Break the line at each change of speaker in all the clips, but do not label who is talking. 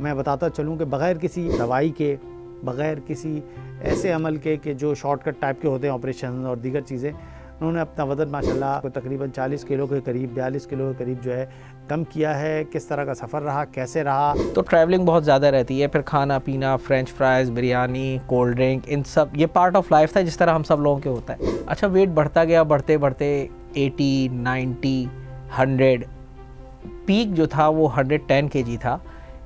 मैं बताता चलूँ कि बग़ैर किसी दवाई के, बग़ैर किसी ऐसे अमल के कि जो शॉर्टकट टाइप के होते हैं, ऑपरेशन और दीगर चीज़ें, उन्होंने अपना वज़न माशाल्लाह को तकरीबन 40 किलो के करीब, 42 किलो के करीब जो है कम किया है। किस तरह का सफ़र रहा, कैसे रहा?
तो ट्रैवलिंग बहुत ज़्यादा रहती है, फिर खाना पीना, french fries, biryani, cold drink, इन सब ये पार्ट ऑफ लाइफ था जिस तरह हम सब लोगों के होता है। अच्छा, वेट बढ़ता गया, बढ़ते बढ़ते 80, 90, 100, पीक जो था वो 110 kg था।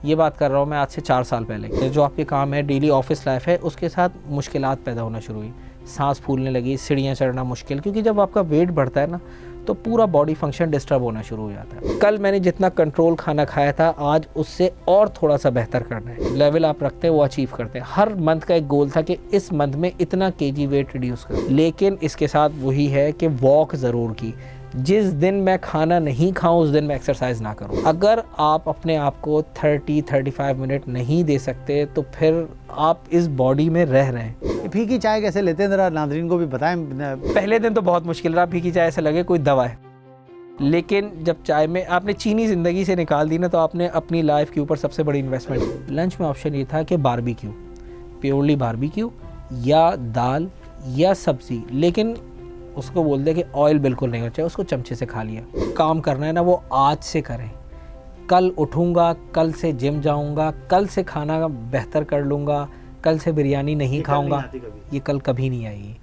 ये बात कर रहा हूँ मैं आज से 4 साल पहले। जो आपके काम है, डेली ऑफिस लाइफ है, उसके साथ मुश्किलात पैदा होना शुरू हुई। सांस फूलने लगी, सीढ़ियाँ चढ़ना मुश्किल, क्योंकि जब आपका वेट बढ़ता है ना तो पूरा बॉडी फंक्शन डिस्टर्ब होना शुरू हो जाता है। कल मैंने जितना कंट्रोल खाना खाया था, आज उससे और थोड़ा सा बेहतर करना है। लेवल आप रखते हैं वो अचीव करते हैं। हर मंथ का एक गोल था कि इस मंथ में इतना kg वेट रिड्यूस कर, लेकिन इसके साथ वही है कि वॉक ज़रूर की। जिस दिन मैं खाना नहीं खाऊं उस दिन मैं एक्सरसाइज ना करूं। अगर आप अपने आप को 30-35 मिनट नहीं दे सकते तो फिर आप इस बॉडी में रह रहे हैं।
फीकी चाय कैसे लेते हैं, ज़रा नाज़रीन को भी बताएं।
पहले दिन तो बहुत मुश्किल रहा, फीकी चाय ऐसे लगे कोई दवा है, लेकिन जब चाय में आपने चीनी ज़िंदगी से निकाल दी ना तो आपने अपनी लाइफ के ऊपर सबसे बड़ी इन्वेस्टमेंट। लंच में ऑप्शन ये था कि बारबेक्यू, प्योरली बारबेक्यू या दाल या सब्ज़ी, लेकिन उसको बोल दे कि ऑयल बिल्कुल नहीं होना चाहिए, उसको चमचे से खा लिया। काम करना है ना वो आज से करें। कल उठूँगा, कल से जिम जाऊँगा, कल से खाना बेहतर कर लूँगा, कल से बिरयानी नहीं खाऊँगा, ये कल कभी नहीं आएगी।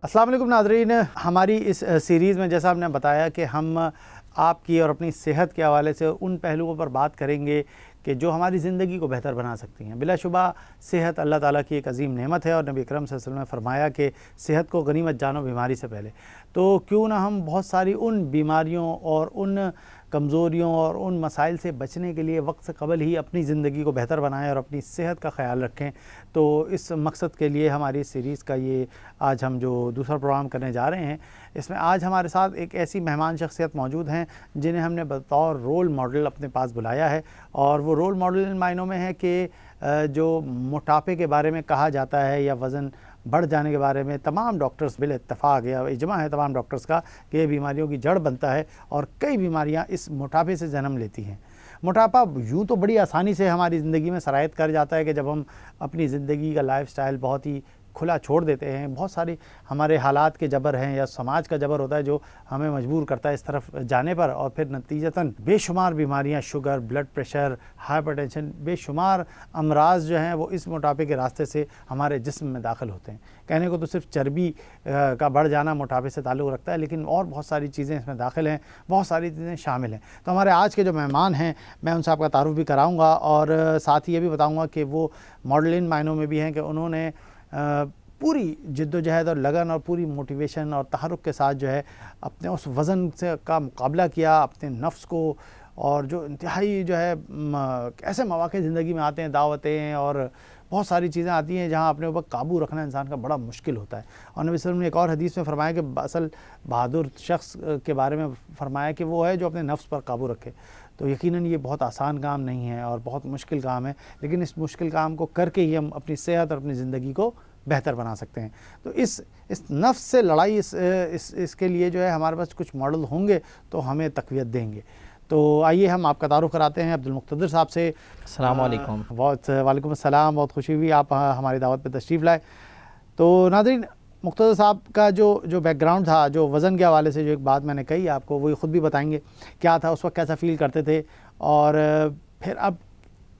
अस्सलाम वालेकुम नाज़रीन, हमारी इस सीरीज़ में जैसा हमने बताया कि हम आपकी और अपनी सेहत के हवाले से उन पहलुओं पर बात करेंगे कि जो हमारी ज़िंदगी को बेहतर बना सकती हैं। बिलाशुबा सेहत अल्लाह ताला की एक अजीम नेमत है और नबी अकरम सल्लल्लाहु अलैहि वसल्लम ने फरमाया कि सेहत को गनीमत जानो बीमारी से पहले। तो क्यों ना हम बहुत सारी उन बीमारियों और उन कमज़ोरियों और उन मसाइल से बचने के लिए वक्त से कबल ही अपनी ज़िंदगी को बेहतर बनाएं और अपनी सेहत का ख़्याल रखें। तो इस मकसद के लिए हमारी सीरीज़ का ये आज हम जो दूसरा प्रोग्राम करने जा रहे हैं, इसमें आज हमारे साथ एक ऐसी मेहमान शख्सियत मौजूद हैं जिन्हें हमने बतौर रोल मॉडल अपने पास बुलाया है। और वो रोल मॉडल इन मायनों में है कि जो मोटापे के बारे में कहा जाता है या वज़न बढ़ जाने के बारे में तमाम डॉक्टर्स बिल इत्तफ़ाक़ या इजमा है तमाम डॉक्टर्स का कि ये बीमारियों की जड़ बनता है और कई बीमारियां इस मोटापे से जन्म लेती हैं। मोटापा यूँ तो बड़ी आसानी से हमारी ज़िंदगी में सरायत कर जाता है कि जब हम अपनी ज़िंदगी का लाइफस्टाइल बहुत ही खुला छोड़ देते हैं। बहुत सारी हमारे हालात के जबर हैं या समाज का जबर होता है जो हमें मजबूर करता है इस तरफ जाने पर, और फिर नतीजतन बेशुमार बीमारियां, शुगर, ब्लड प्रेशर, हाइपरटेंशन, बेशुमार अमराज जो हैं वो इस मोटापे के रास्ते से हमारे जिस्म में दाखिल होते हैं। कहने को तो सिर्फ चर्बी का बढ़ जाना मोटापे से ताल्लुक़ रखता है, लेकिन और बहुत सारी चीज़ें इसमें दाखिल हैं, बहुत सारी चीज़ें शामिल हैं। तो हमारे आज के जो मेहमान हैं मैं उनसे आपका तारुफ़ भी कराऊँगा और साथ ही ये भी बताऊँगा कि वो मॉडल इन मायनों में भी हैं कि उन्होंने पूरी जिद्दोजहद और लगन और पूरी मोटिवेशन और तहरुक के साथ जो है अपने उस वज़न से का मुकाबला किया, अपने नफ्स को, और जो इंतहाई जो है ऐसे मौक़े ज़िंदगी में आते हैं, दावतें और बहुत सारी चीज़ें आती हैं जहाँ अपने ऊपर काबू रखना इंसान का बड़ा मुश्किल होता है। और नबी सल्लल्लाहु अलैहि वसल्लम ने एक और हदीस में फरमाया कि असल बहादुर शख्स के बारे में फरमाया कि वो है जो अपने नफ्स पर काबू रखे। तो यकीनन ये बहुत आसान काम नहीं है और बहुत मुश्किल काम है, लेकिन इस मुश्किल काम को करके ही हम अपनी सेहत और अपनी ज़िंदगी को बेहतर बना सकते हैं। तो इस नफ्स से लड़ाई इसके लिए जो है हमारे पास कुछ मॉडल होंगे तो हमें तक़वियत देंगे। तो आइए हम आपका तारुफ़ कराते हैं अब्दुल मुक़्तदिर साहब से।
अस्सलाम वालेकुम।
वालेकुम अस्सलाम। बहुत खुशी हुई आप हमारी दावत पे तशरीफ़ लाए। तो नाज़रीन, मुक़्तदिर साहब का जो बैकग्राउंड था, जो वज़न के हवाले से जो एक बात मैंने कही आपको, वो ख़ुद भी बताएंगे क्या था, उस वक्त कैसा फ़ील करते थे, और फिर अब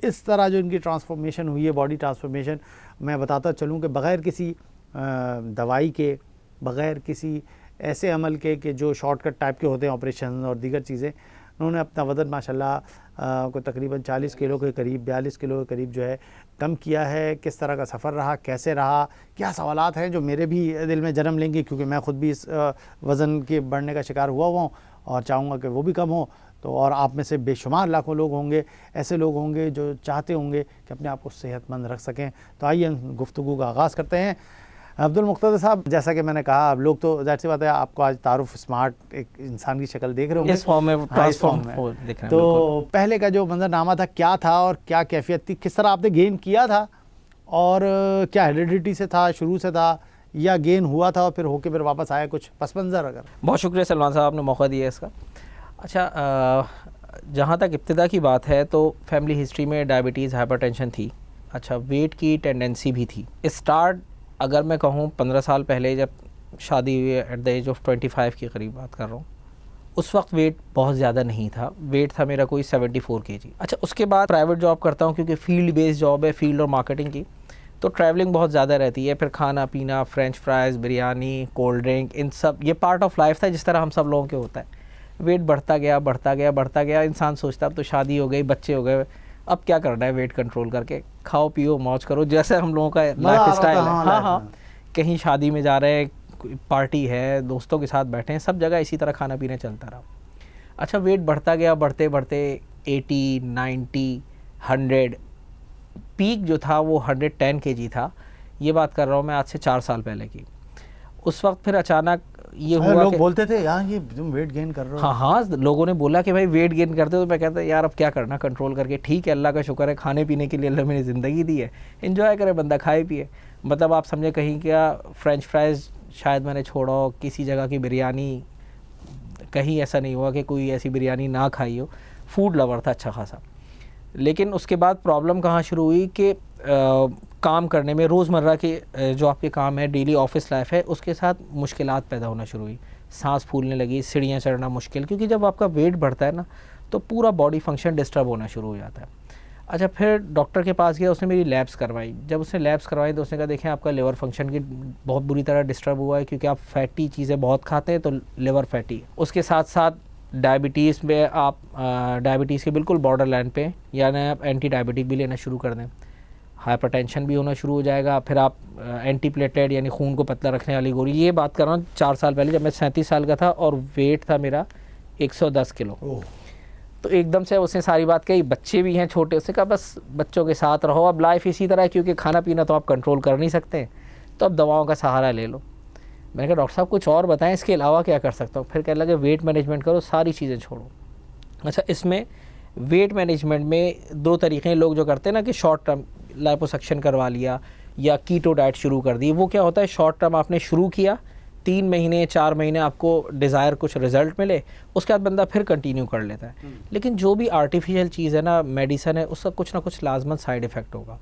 इस तरह जो इनकी ट्रांसफॉर्मेशन हुई है, बॉडी ट्रांसफॉर्मेशन, मैं बताता चलूँ कि बग़ैर किसी दवाई के, बग़ैर किसी ऐसे अमल के कि जो शॉर्टकट टाइप के होते हैं, ऑपरेशन और दीगर चीज़ें, उन्होंने अपना वज़न माशाल्लाह को तकरीबन 40 किलो के करीब, 42 किलो के करीब जो है कम किया है। किस तरह का सफ़र रहा, कैसे रहा, क्या सवालात हैं जो मेरे भी दिल में जन्म लेंगे, क्योंकि मैं ख़ुद भी इस वज़न के बढ़ने का शिकार हुआ हूँ और चाहूँगा कि वो भी कम हो। तो और आप में से बेशुमार लाखों लोग होंगे, ऐसे लोग होंगे जो चाहते होंगे कि अपने आप को सेहतमंद रख सकें। तो आइए गुफ्तगू का आगाज़ करते हैं। अब्दुल मुक़्तदिर साहब, जैसा कि मैंने कहा, अब लोग तो ज़ाहिर सी बात है आपको आज तारुफ स्मार्ट एक इंसान की शक्ल देख रहे होंगे,
इस फॉर्म में ट्रांसफॉर्म
देख रहे हैं। तो पहले का जो मंजरनामा था क्या था और क्या कैफियत थी, किस तरह आपने गेन किया था, और क्या हेरिडिटी से था, शुरू से था, या गेन हुआ था और फिर होके फिर वापस आया, कुछ पस मंज़र अगर?
बहुत शुक्रिया सलमान साहब, आपने मौका दिया इसका। अच्छा, जहाँ तक इब्तिदा की बात है तो फैमिली हिस्ट्री में डायबिटीज़, हाइपरटेंशन थी। अच्छा, वेट की टेंडेंसी भी थी। स्टार्ट अगर मैं कहूँ 15 साल पहले जब शादी हुई, एट द एज ऑफ 25 के करीब बात कर रहा हूँ, उस वक्त वेट बहुत ज़्यादा नहीं था। वेट था मेरा कोई 74 kg। अच्छा, उसके बाद प्राइवेट जॉब करता हूँ क्योंकि फील्ड बेस्ड जॉब है, फील्ड और मार्केटिंग की, तो ट्रैवलिंग बहुत ज़्यादा रहती है। फिर खाना पीना, french fries, biryani, cold drink, इन सब ये पार्ट ऑफ लाइफ था जिस तरह हम सब लोगों के होता है। वेट बढ़ता गया बढ़ता गया बढ़ता गया। इंसान सोचता अब तो शादी हो गई, बच्चे हो गए, अब क्या करना है वेट कंट्रोल करके, खाओ पियो मौज करो, जैसे हम लोगों का लाइफ स्टाइल है। हाँ हाँ, कहीं शादी में जा रहे हैं, पार्टी है, दोस्तों के साथ बैठे हैं, सब जगह इसी तरह खाना पीना चलता रहा। अच्छा, वेट बढ़ता गया बढ़ते बढ़ते 80, 90, 100, पीक जो था वो 110 kg था। ये बात कर रहा हूँ मैं आज से 4 साल पहले की। उस वक्त फिर अचानक ये हुआ,
लोग बोलते थे यार ये तुम वेट गेन कर रहे हो।
हाँ हाँ, लोगों ने बोला कि भाई वेट गेन करते हो, तो मैं कहता यार अब क्या करना कंट्रोल करके। ठीक है, अल्लाह का शुक्र है, खाने पीने के लिए अल्लाह मैंने ज़िंदगी दी है, एंजॉय करे बंदा, खाए पिए। मतलब आप समझे कहीं क्या फ्रेंच फ्राइज़ शायद मैंने छोड़ा हो, किसी जगह की बिरयानी, कहीं ऐसा नहीं हुआ कि कोई ऐसी बिरयानी ना खाई हो। फूड लवर था अच्छा खासा। लेकिन उसके बाद प्रॉब्लम कहाँ शुरू हुई कि काम करने में, रोज़मर्रा के जो आपके काम है, डेली ऑफिस लाइफ है, उसके साथ मुश्किलात पैदा होना शुरू हुई। सांस फूलने लगी, सीढ़ियाँ चढ़ना मुश्किल, क्योंकि जब आपका वेट बढ़ता है ना तो पूरा बॉडी फंक्शन डिस्टर्ब होना शुरू हो जाता है। अच्छा, फिर डॉक्टर के पास गया, उसने मेरी लैब्स करवाई। जब उसने लैब्स करवाई तो उसने कहा देखें आपका लिवर फंक्शन की बहुत बुरी तरह डिस्टर्ब हुआ है, क्योंकि आप फैटी चीज़ें बहुत खाते हैं तो लिवर फैटी। उसके साथ साथ डायबिटीज़ में आप डायबिटीज़ के बिल्कुल बॉर्डर लाइन पे, यानी आप एंटी डायबिटिक भी लेना शुरू कर दें, हाइपरटेंशन भी होना शुरू हो जाएगा। फिर आप एंटी प्लेटलेट यानी खून को पतला रखने वाली गोली। ये बात कर रहा हूँ 4 साल पहले, जब मैं 37 साल का था और वेट था मेरा 110 किलो। तो एकदम से उसने सारी बात कही, बच्चे भी हैं छोटे, उसने कहा बस बच्चों के साथ रहो, अब लाइफ इसी तरह है, क्योंकि खाना पीना तो आप कंट्रोल कर नहीं सकते, तो अब दवाओं का सहारा ले लो। मैंने कहा डॉक्टर साहब कुछ और बताएं, इसके अलावा क्या कर सकता हूँ? फिर कहने लगे वेट मैनेजमेंट करो, सारी चीज़ें छोड़ो। अच्छा, इसमें वेट मैनेजमेंट में 2 तरीक़े हैं। लोग जो करते हैं ना कि शॉर्ट टर्म लाइपोसक्शन करवा लिया या कीटो डाइट शुरू कर दी, वो क्या होता है, शॉर्ट टर्म आपने शुरू किया, 3 महीने 4 महीने आपको डिज़ायर कुछ रिज़ल्ट मिले, उसके बाद बंदा फिर कंटिन्यू कर लेता है। लेकिन जो भी आर्टिफिशियल चीज़ है ना, मेडिसिन है, उसका कुछ ना कुछ लाजमन साइड इफ़ेक्ट होगा।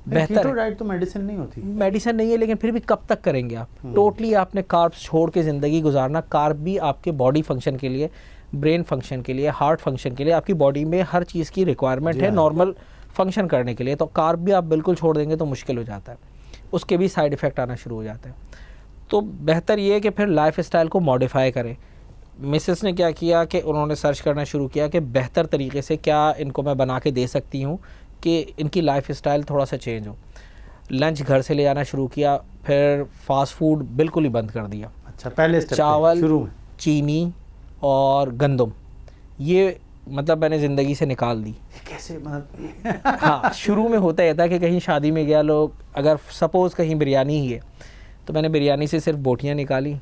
बेहतर
कीटो डाइट तो मेडिसिन नहीं होती।
मेडिसिन नहीं है, लेकिन फिर भी कब तक करेंगे आप? टोटली आपने कार्ब्स छोड़ के ज़िंदगी गुजारना। कार्ब भी आपके बॉडी फंक्शन के लिए, ब्रेन फंक्शन के लिए, हार्ट फंक्शन के लिए, आपकी बॉडी में हर चीज़ की रिक्वायरमेंट है नॉर्मल फंक्शन करने के लिए। तो कार्ब भी आप बिल्कुल छोड़ देंगे तो मुश्किल हो जाता है, उसके भी साइड इफ़ेक्ट आना शुरू हो जाते हैं। तो बेहतर ये है कि फिर लाइफ स्टाइल को मॉडिफाई करें। मिसेस ने क्या किया कि उन्होंने सर्च करना शुरू किया कि बेहतर तरीके से क्या इनको मैं बना के दे सकती हूँ कि इनकी लाइफ स्टाइल थोड़ा सा चेंज हो। लंच घर से ले जाना शुरू किया, फिर फास्ट फूड बिल्कुल ही बंद कर दिया।
अच्छा, पहले स्टेप
चावल,
शुरू में
चीनी और गंदम, ये मतलब मैंने ज़िंदगी से निकाल दी।
कैसे मतलब?
हाँ, शुरू में होता ही था कि कहीं शादी में गया, लोग अगर सपोज़ कहीं बिरयानी ही है तो मैंने बिरयानी से सिर्फ बोटियाँ निकाली,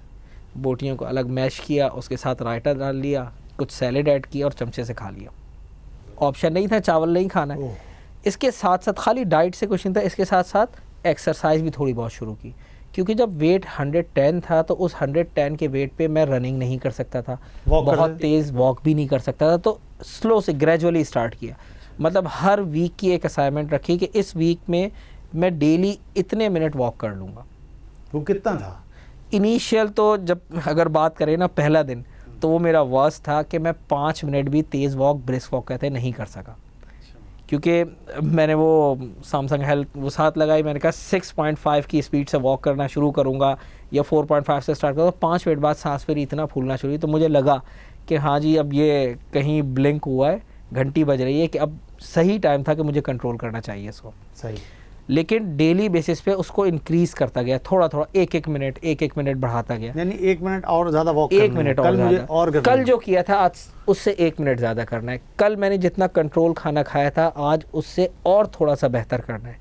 बोटियों को अलग मैश किया, उसके साथ रायता डाल लिया, कुछ सैलेड ऐड किया और चमचे से खा लिया। ऑप्शन नहीं था, चावल नहीं खाना है। इसके साथ साथ खाली डाइट से कुछ नहीं था, इसके साथ साथ एक्सरसाइज भी थोड़ी बहुत शुरू की, क्योंकि जब वेट 110 था तो उस 110 के वेट पे मैं रनिंग नहीं कर सकता था, बहुत तेज़ वॉक भी नहीं कर सकता था। तो स्लो से ग्रेजुअली स्टार्ट किया। मतलब हर वीक की एक असाइनमेंट रखी कि इस वीक में मैं डेली इतने मिनट वॉक कर लूँगा।
वो कितना था?
इनिशियल तो जब अगर बात करें ना, पहला दिन तो वो मेरा वर्स्ट था कि मैं 5 मिनट भी तेज़ वॉक, ब्रिस्क वॉक कहते हैं, नहीं कर सका, क्योंकि मैंने वो सैमसंग हेल्थ वो साथ लगाई। मैंने कहा 6.5 की स्पीड से वॉक करना शुरू करूँगा या 4.5 से स्टार्ट करूँगा। 5 मिनट बाद सांस मेरी इतना फूलना शुरू हुई, तो मुझे लगा कि हाँ जी अब ये कहीं ब्लिंक हुआ है, घंटी बज रही है कि अब सही टाइम था कि मुझे कंट्रोल करना चाहिए इसको।
सही।
लेकिन डेली बेसिस पे उसको इंक्रीज़ करता गया, थोड़ा थोड़ा, एक एक मिनट बढ़ाता गया।
यानी 1 मिनट और ज़्यादा वॉक
1 मिनट और ज़्यादा।
और
कल जो किया था आज उससे 1 मिनट ज़्यादा करना है। कल मैंने जितना कंट्रोल खाना खाया था आज उससे और थोड़ा सा बेहतर करना है,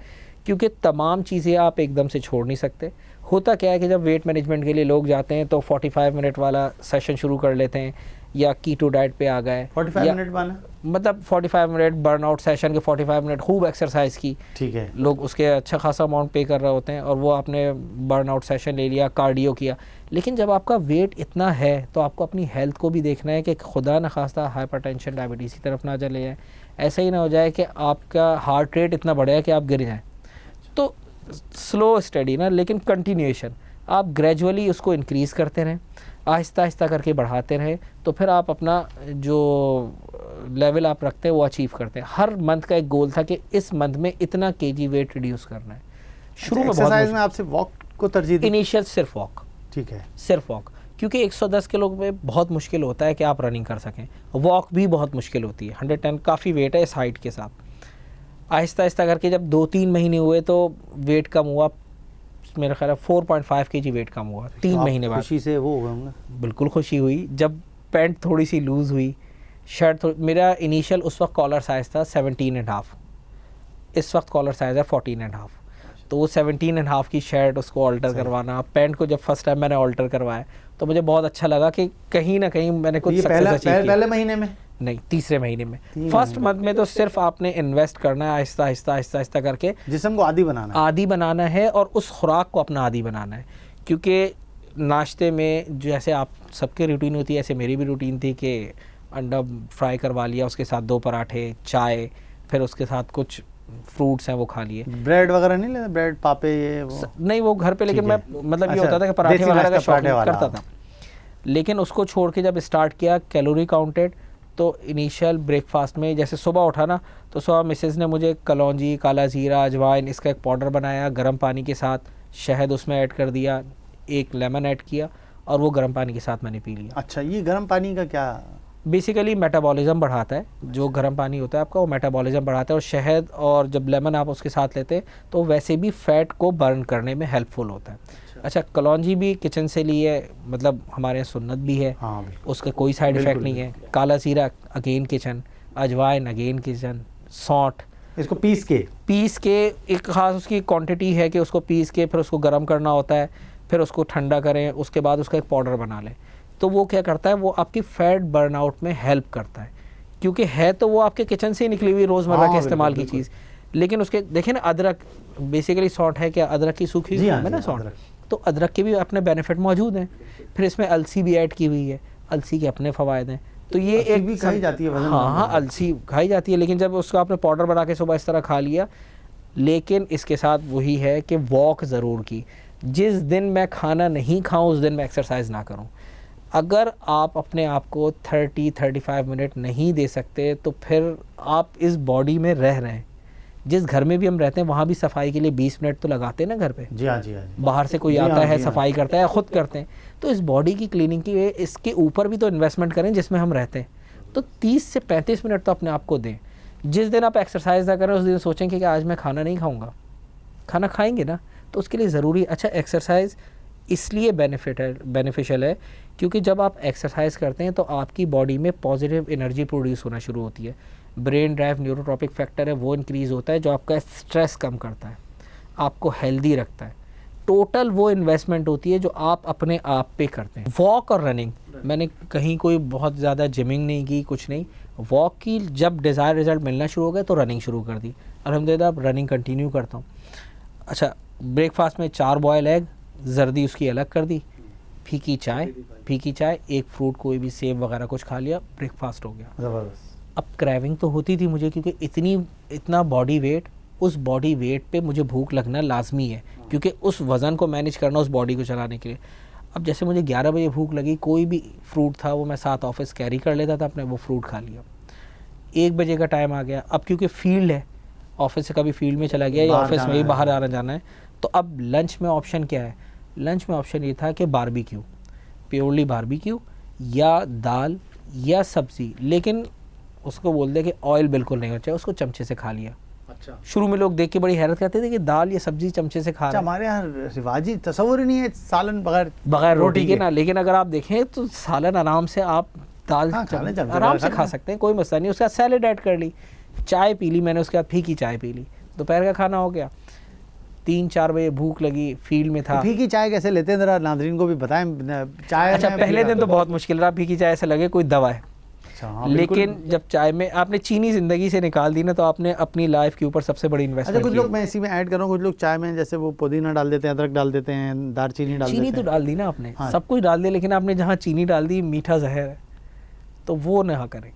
क्योंकि तमाम चीज़ें आप एकदम से छोड़ नहीं सकते। होता क्या है कि जब वेट मैनेजमेंट के लिए लोग जाते हैं तो 45 मिनट वाला सेशन शुरू कर लेते हैं, या कीटो डाइट पे आ गए,
45 मिनट माना,
मतलब 45 मिनट बर्नआउट सेशन के 45 मिनट खूब एक्सरसाइज की,
ठीक है,
लोग उसके अच्छा खासा अमाउंट पे कर रहे होते हैं और वो आपने बर्नआउट सेशन ले लिया, कार्डियो किया। लेकिन जब आपका वेट इतना है तो आपको अपनी हेल्थ को भी देखना है कि खुदा न खास्ता हाइपरटेंशन डायबिटीज़ की तरफ ना चले जाए, ऐसा ही ना हो जाए कि आपका हार्ट रेट इतना बढ़ जाए कि आप गिर जाएँ। तो स्लो स्टडी ना, लेकिन कंटिन्यूएशन, आप ग्रेजुअली उसको इंक्रीज़ करते रहें, आहिस्ता आहिस्ता करके बढ़ाते रहें, तो फिर आप अपना जो लेवल आप रखते हैं वो अचीव करते हैं। हर मंथ का एक गोल था कि इस मंथ में इतना केजी वेट रिड्यूस करना है। शुरू में
एक्सरसाइज में आपसे वॉक को तरजीह दी?
इनिशियल सिर्फ वॉक,
ठीक है,
सिर्फ वॉक, क्योंकि 110 किलो में बहुत मुश्किल होता है कि आप रनिंग कर सकें, वॉक भी बहुत मुश्किल होती है। 110 काफ़ी वेट है इस हाइट के साथ। आहिस्ता आहिस्ता करके जब 2-3 महीने हुए तो वेट कम हुआ, मेरा ख्याल है 4.5 kg वेट कम हुआ 3 महीने बाद।
खुशी से वो हो गए होंगे?
बिल्कुल खुशी हुई जब पैंट थोड़ी सी लूज़ हुई, शर्ट मेरा इनिशियल उस वक्त कॉलर साइज़ था 17.5, इस वक्त कॉलर साइज़ है 14.5। तो वो 17.5 की शर्ट उसको ऑल्टर करवाना, पैंट को जब फर्स्ट टाइम मैंने ऑल्टर करवाया तो मुझे बहुत अच्छा लगा कि कहीं ना कहीं मैंने कुछ सक्सेस अचीव किया।
पहले महीने में
नहीं, तीसरे महीने में। फर्स्ट मंथ में तो सिर्फ आपने इन्वेस्ट करना है, आहिस्ता आहिस्ता आहिस्ता आहिस्ता करके
जिस्म को आदी बनाना
है और उस खुराक को अपना आदी बनाना है। क्योंकि नाश्ते में जैसे आप सबके रूटीन होती है, ऐसे मेरी भी रूटीन थी कि अंडा फ्राई करवा लिया, उसके साथ 2 पराठे, चाय, फिर उसके साथ कुछ फ्रूट्स हैं वो खा लिए।
ब्रेड वगैरह नहीं लेते? ब्रेड पापे ये वो
नहीं, वो घर पे, लेकिन मैं मतलब ये होता था कि पराठे वगैरह का शौक करता था। लेकिन उसको छोड़ के जब स्टार्ट किया कैलोरी काउंटेड, तो इनिशियल ब्रेकफास्ट में जैसे सुबह उठा ना तो सुबह मिसेज़ ने मुझे कलौंजी, काला जीरा, अजवाइन, इसका एक पाउडर बनाया, गर्म पानी के साथ शहद उसमें ऐड कर दिया, एक लेमन ऐड किया और वो गर्म पानी के साथ मैंने पी लिया।
अच्छा, ये गर्म पानी का क्या?
बेसिकली मेटाबॉलिज्म बढ़ाता है, जो गर्म पानी होता है आपका वो मेटाबॉलिज्म बढ़ाता है, और शहद और जब लेमन आप उसके साथ लेते हैं तो वैसे भी फ़ैट को बर्न करने में हेल्पफुल होता है। अच्छा, कलौंजी भी किचन से ली है, मतलब हमारे यहाँ सुन्नत भी है, उसका कोई साइड इफ़ेक्ट नहीं है। काला जीरा अगेन किचन, अजवाइन अगेन किचन, सौंठ,
इसको पीस के
एक ख़ास उसकी क्वांटिटी है कि उसको पीस के फिर उसको गर्म करना होता है, फिर उसको ठंडा करें, उसके बाद उसका एक पाउडर बना लें। तो वो क्या करता है, वो आपकी फ़ैट बर्नआउट में हेल्प करता है, क्योंकि है तो वो आपके किचन से ही निकली हुई रोज़मर्रा के इस्तेमाल की चीज़। लेकिन उसके देखिए ना, अदरक बेसिकली सौंठ है, क्या अदरक की सूखी हुई है ना सौंठ, तो अदरक के भी अपने बेनिफिट मौजूद हैं। फिर इसमें अलसी भी ऐड की हुई है, अलसी के अपने फ़वायद हैं। तो ये एक
भी खाई जाती है,
हाँ, अलसी खाई जाती है, लेकिन जब उसका आपने पाउडर बना के सुबह इस तरह खा लिया। लेकिन इसके साथ वही है कि वॉक ज़रूर की। जिस दिन मैं खाना नहीं खाऊं उस दिन मैं एक्सरसाइज ना करूं। अगर आप अपने आप को 30-35 मिनट नहीं दे सकते तो फिर आप इस बॉडी में रह रहे हैं। जिस घर में भी हम रहते हैं वहाँ भी सफाई के लिए 20 मिनट तो लगाते हैं ना घर पे।
जी हाँ, जी हाँ।
बाहर से कोई आता है, सफाई करता है, ख़ुद करते हैं। तो इस बॉडी की क्लीनिंग की इसके ऊपर भी तो इन्वेस्टमेंट करें जिसमें हम रहते हैं। तो 30 से 35 मिनट तो अपने आप को दें। जिस दिन आप एक्सरसाइज ना करें उस दिन सोचें कि आज मैं खाना नहीं खाऊंगा, खाना खाएंगे ना, तो उसके लिए ज़रूरी। अच्छा, एक्सरसाइज इसलिए बेनिफिशियल है क्योंकि जब आप एक्सरसाइज करते हैं तो आपकी बॉडी में पॉजिटिव एनर्जी प्रोड्यूस होना शुरू होती है। ब्रेन ड्राइव न्यूरोट्रॉपिक फैक्टर है वो इंक्रीज़ होता है, जो आपका स्ट्रेस कम करता है, आपको हेल्दी रखता है। टोटल वो इन्वेस्टमेंट होती है जो आप अपने आप पे करते हैं। वॉक और रनिंग, मैंने कहीं कोई बहुत ज़्यादा जिमिंग नहीं की, कुछ नहीं। वॉक की जब डिज़ायर रिजल्ट मिलना शुरू हो गए तो रनिंग शुरू कर दी। अल्हम्दुलिल्लाह अब रनिंग कंटिन्यू करता हूँ। अच्छा, ब्रेकफास्ट में 4 बॉयल एग, जर्दी उसकी अलग कर दी, फीकी चाय, एक फ्रूट कोई भी सेब वगैरह कुछ खा लिया, ब्रेकफास्ट हो गया।
ज़बरदस्त।
अब क्रेविंग तो होती थी मुझे क्योंकि इतना बॉडी वेट, उस बॉडी वेट पे मुझे भूख लगना लाजमी है क्योंकि उस वज़न को मैनेज करना उस बॉडी को चलाने के लिए। अब जैसे मुझे 11 बजे भूख लगी, कोई भी फ्रूट था वो मैं साथ ऑफिस कैरी कर लेता था अपने, वो फ्रूट खा लिया। 1 बजे का टाइम आ गया, अब क्योंकि फील्ड है, ऑफिस से कभी फील्ड में चला गया या ऑफिस में ही बाहर आना जाना है, तो अब लंच में ऑप्शन क्या है? लंच में ऑप्शन ये था कि बारबेक्यू, प्योरली बारबेक्यू या दाल या सब्ज़ी, लेकिन उसको बोल दे कि ऑयल बिल्कुल नहीं होना चाहिए, उसको चमचे से खा लिया।
अच्छा,
शुरू में लोग देख के बड़ी हैरत करते थे कि दाल या सब्जी चमचे से खा रहे हैं।
हमारे यहाँ रिवाजी तस्वुर ही नहीं है सालन
बगैर रोटी के ना, लेकिन अगर आप देखें तो सालन आराम से आप दाल आराम से खा सकते हैं, कोई मसला नहीं। उसके बाद सैलेड ऐड कर ली, चाय पी ली मैंने, उसके बाद फीकी चाय पी ली, दोपहर का खाना हो गया। 3-4 बजे भूख लगी, फील्ड में था।
फीकी चाय कैसे लेते हैं, जरा नाजरीन को भी बताएं। चाय
अच्छा,
में
पहले दिन तो बहुत मुश्किल रहा, फीकी चाय ऐसे लगे कोई दवा है।
अच्छा, हाँ,
लेकिन
बिल्कुल।
जब चाय में आपने चीनी ज़िंदगी से निकाल दी ना, तो आपने अपनी लाइफ के ऊपर सबसे बड़ी
अच्छा,
इन्वेस्टमेंट
कुछ
की।
लोग, मैं इसी में ऐड कर रहा हूँ, कुछ लोग चाय में जैसे वो पुदीना डाल देते हैं, अदरक डाल देते हैं, दालचीनी डाल
चीनी
देते
तो
हैं।
डाल दी ना आपने,
हाँ।
सब कुछ डाल दिया, लेकिन आपने जहाँ चीनी डाल दी, मीठा जहर है, तो वो ना करें।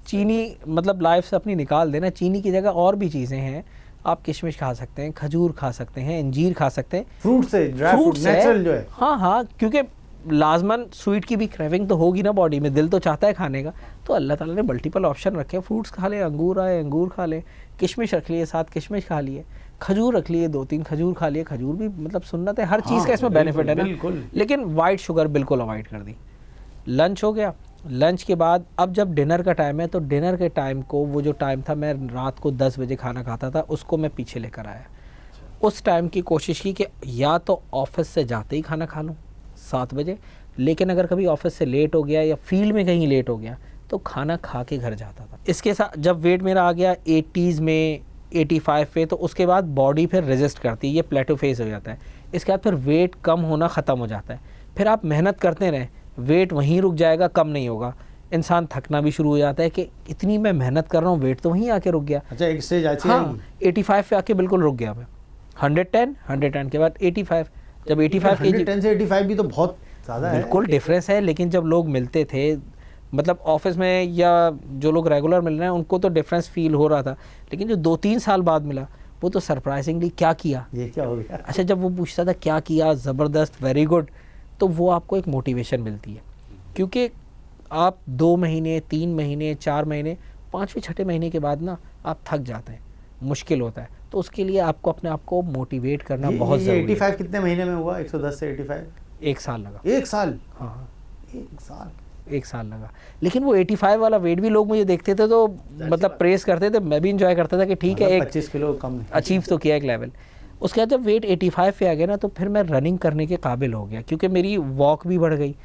चीनी मतलब लाइफ से अपनी निकाल देना। चीनी की जगह और भी चीज़ें हैं, आप किशमिश खा सकते हैं, खजूर खा सकते हैं, अंजीर खा सकते हैं,
फ्रूट से, ड्राई फ्रूट
फ्रूट्स है।
नेचुरल जो है।
हाँ हाँ, क्योंकि लाजमन स्वीट की भी क्रेविंग तो होगी ना बॉडी में, दिल तो चाहता है खाने का, तो अल्लाह ताला ने मल्टीपल ऑप्शन रखे हैं। फ्रूट्स खा लें, अंगूर आए अंगूर खा लें, किशमिश रख लिए 7 किशमिश खा लिए, खजूर रख लिए 2-3 खजूर खा लिए। खजूर भी मतलब सुन्नत है, हर चीज़ का इसमें बेनिफिट है ना।
बिल्कुल।
लेकिन वाइट शुगर बिल्कुल अवॉइड कर दी। लंच हो गया, लंच के बाद अब जब डिनर का टाइम है, तो डिनर के टाइम को, वो जो टाइम था मैं रात को 10 बजे खाना खाता था, उसको मैं पीछे लेकर आया। उस टाइम की कोशिश की कि या तो ऑफिस से जाते ही खाना खा लूँ 7 बजे, लेकिन अगर कभी ऑफिस से लेट हो गया या फील्ड में कहीं लेट हो गया तो खाना खा के घर जाता था। इसके साथ जब वेट मेरा आ गया 80s में, 85 पे, तो उसके बाद बॉडी फिर रेजिस्ट करती है, ये प्लेटो फेज हो जाता है। इसके बाद फिर वेट कम होना ख़त्म हो जाता है। फिर आप मेहनत करते रहें, वेट वहीं रुक जाएगा, कम नहीं होगा। इंसान थकना भी शुरू हो जाता है कि इतनी मैं मेहनत कर रहा हूँ, वेट तो वहीं आके रुक गया।
अच्छा, एक स्टेज आती
हाँ,
है
85 पे आके बिल्कुल रुक गया मैं। 110 के बाद 85, जब 85 के
110 से 85 भी तो बहुत ज़्यादा है।
बिल्कुल डिफरेंस है। लेकिन जब लोग मिलते थे, मतलब ऑफिस में या जो लोग रेगुलर मिल रहे हैं, उनको तो डिफरेंस फील हो रहा था, लेकिन जो 2-3 साल बाद मिला, वो तो सरप्राइजिंगली क्या किया।
ये क्या हो गया?
अच्छा, जब वो पूछता था क्या किया, ज़बरदस्त, वेरी गुड, तो वो आपको एक मोटिवेशन मिलती है। क्योंकि आप 2 महीने, 3 महीने, 4 महीने, 5वें 6ठे महीने के बाद ना आप थक जाते हैं, मुश्किल होता है। तो उसके लिए आपको अपने आप को मोटिवेट करना बहुत ज़रूरी है।
85 कितने महीने में हुआ? 110 से 85
1 साल लगा।
1 साल?
हाँ,
1 साल
1 साल लगा। लेकिन वो 85 वाला वेट भी लोग मुझे देखते थे तो मतलब प्रेस करते थे, मैं भी इंजॉय करता था कि ठीक है, एक
25 किलो कम नहीं।
अचीव तो किया एक लेवल। उसके बाद जब वेट 85 पे आ गया ना, तो फिर मैं रनिंग करने के काबिल हो गया, क्योंकि मेरी वॉक भी बढ़ गई,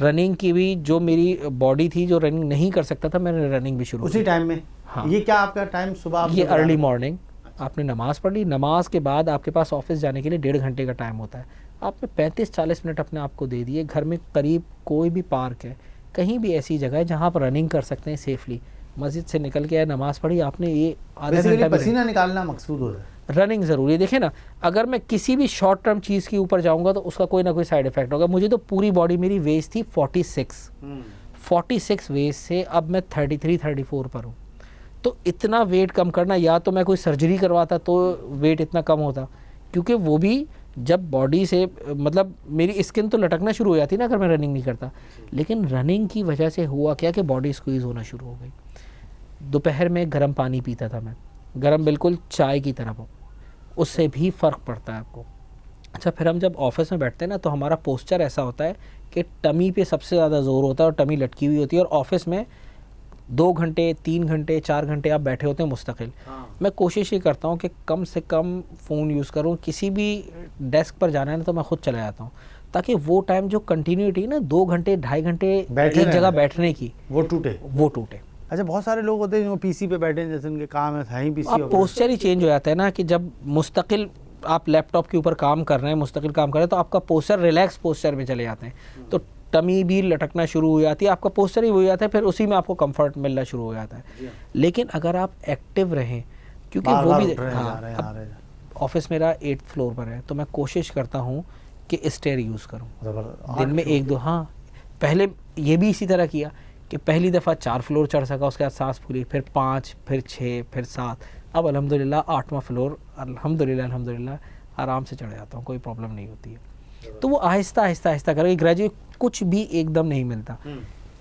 रनिंग की भी, जो मेरी बॉडी थी जो रनिंग नहीं कर सकता था, मैंने रनिंग भी शुरू
उसी टाइम में?
हाँ।
ये क्या आपका टाइम सुबह आप
ये
जो बता
अर्ली
रहे
मॉर्निंग, आपने नमाज़ पढ़ ली, नमाज के बाद आपके पास ऑफिस जाने के लिए 1.5 घंटे का टाइम होता है। आपने 35-40 मिनट अपने आप को दे दिए। घर में करीब कोई भी पार्क है, कहीं भी ऐसी जगह है जहाँ आप रनिंग कर सकते हैं सेफली। मस्जिद से निकल के आए, नमाज़ पढ़ी आपने, ये आधा
बेसिकली
घंटा भी
पसीना निकालना मकसूद होता है।
रनिंग ज़रूरी है। देखिए ना, अगर मैं किसी भी शॉर्ट टर्म चीज़ के ऊपर जाऊंगा तो उसका कोई ना कोई साइड इफेक्ट होगा। मुझे तो पूरी बॉडी, मेरी वेस्ट थी 46 वेस्ट से अब मैं 33-34 पर हूँ। तो इतना वेट कम करना, या तो मैं कोई सर्जरी करवाता तो वेट इतना कम होता, क्योंकि वो भी जब बॉडी से, मतलब मेरी स्किन तो लटकना शुरू हो जाती ना अगर मैं रनिंग नहीं करता। लेकिन रनिंग की वजह से हुआ क्या कि बॉडी स्क्वीज़ होना शुरू हो गई। दोपहर में गर्म पानी पीता था मैं, गर्म बिल्कुल चाय की तरह, हो उससे भी फ़र्क पड़ता है आपको। अच्छा, फिर हम जब ऑफिस में बैठते हैं ना, तो हमारा पोस्चर ऐसा होता है कि टमी पे सबसे ज़्यादा ज़ोर होता है और टमी लटकी हुई होती है, और ऑफिस में 2 घंटे, 3 घंटे, 4 घंटे आप बैठे होते हैं मुस्तकिल। मैं कोशिश ये करता हूँ कि कम से कम फ़ोन यूज़ करूँ। किसी भी डेस्क पर जाना है ना, तो मैं खुद चला जाता हूँ, ताकि वो टाइम जो कंटिन्यूटी ना 2 घंटे 2.5 घंटे एक जगह बैठने की,
वो टूटे। अच्छा, बहुत सारे लोग होते हैं जो पीसी पे बैठे हैं, जैसे उनके काम है ही पीसी।
आप पोस्चर ही चेंज हो जाता है ना, कि जब मुस्तकिल आप लैपटॉप के ऊपर काम कर रहे हैं, मुस्तकिल काम कर रहे हैं, तो आपका पोस्चर रिलैक्स पोस्चर में चले जाते हैं, तो टमी भी लटकना शुरू हो जाती है, आपका पोस्चर ही हो जाता है, फिर उसी में आपको कंफर्ट मिलना शुरू हो जाता है। लेकिन अगर आप एक्टिव रहें, क्योंकि वो भी, हाँ, ऑफिस मेरा 8th फ्लोर पर है, तो मैं कोशिश करता हूँ कि स्टेयर यूज़ करूँ दिन में 1-2। हाँ, पहले ये भी इसी तरह किया कि पहली दफ़ा 4 फ्लोर चढ़ सका, उसके बाद सांस फूली, फिर 5, फिर 6, फिर 7, अब अल्हम्दुलिल्लाह 8वां फ्लोर अल्हम्दुलिल्लाह आराम से चढ़ जाता हूँ, कोई प्रॉब्लम नहीं होती है। तो वो आहिस्ता करके ग्रेजुएट, कुछ भी एकदम नहीं मिलता।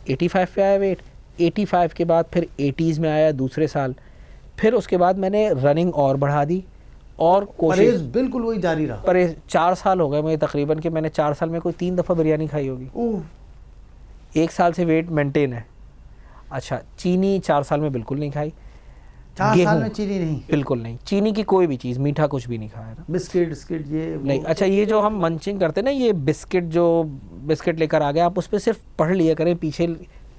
85 पे आया वेट, 85 के बाद फिर 80s में आया दूसरे साल, फिर उसके बाद मैंने रनिंग और बढ़ा दी, और कोशिश
बिल्कुल वही जारी रहा।
परहेज 4 साल हो गए मुझे तकरीबन, कि मैंने 4 साल में कोई 3 दफ़ा बिरयानी खाई होगी। 1 साल से वेट मेंटेन है। अच्छा, चीनी 4 साल में बिल्कुल नहीं खाई।
4 साल में चीनी नहीं?
बिल्कुल नहीं, चीनी की कोई भी चीज़, मीठा कुछ भी नहीं खाया ना।
बिस्किट ये
नहीं। अच्छा, ये जो हम मंचिंग करते हैं ना, ये बिस्किट लेकर आ गए, आप उस पर सिर्फ पढ़ लिया करें पीछे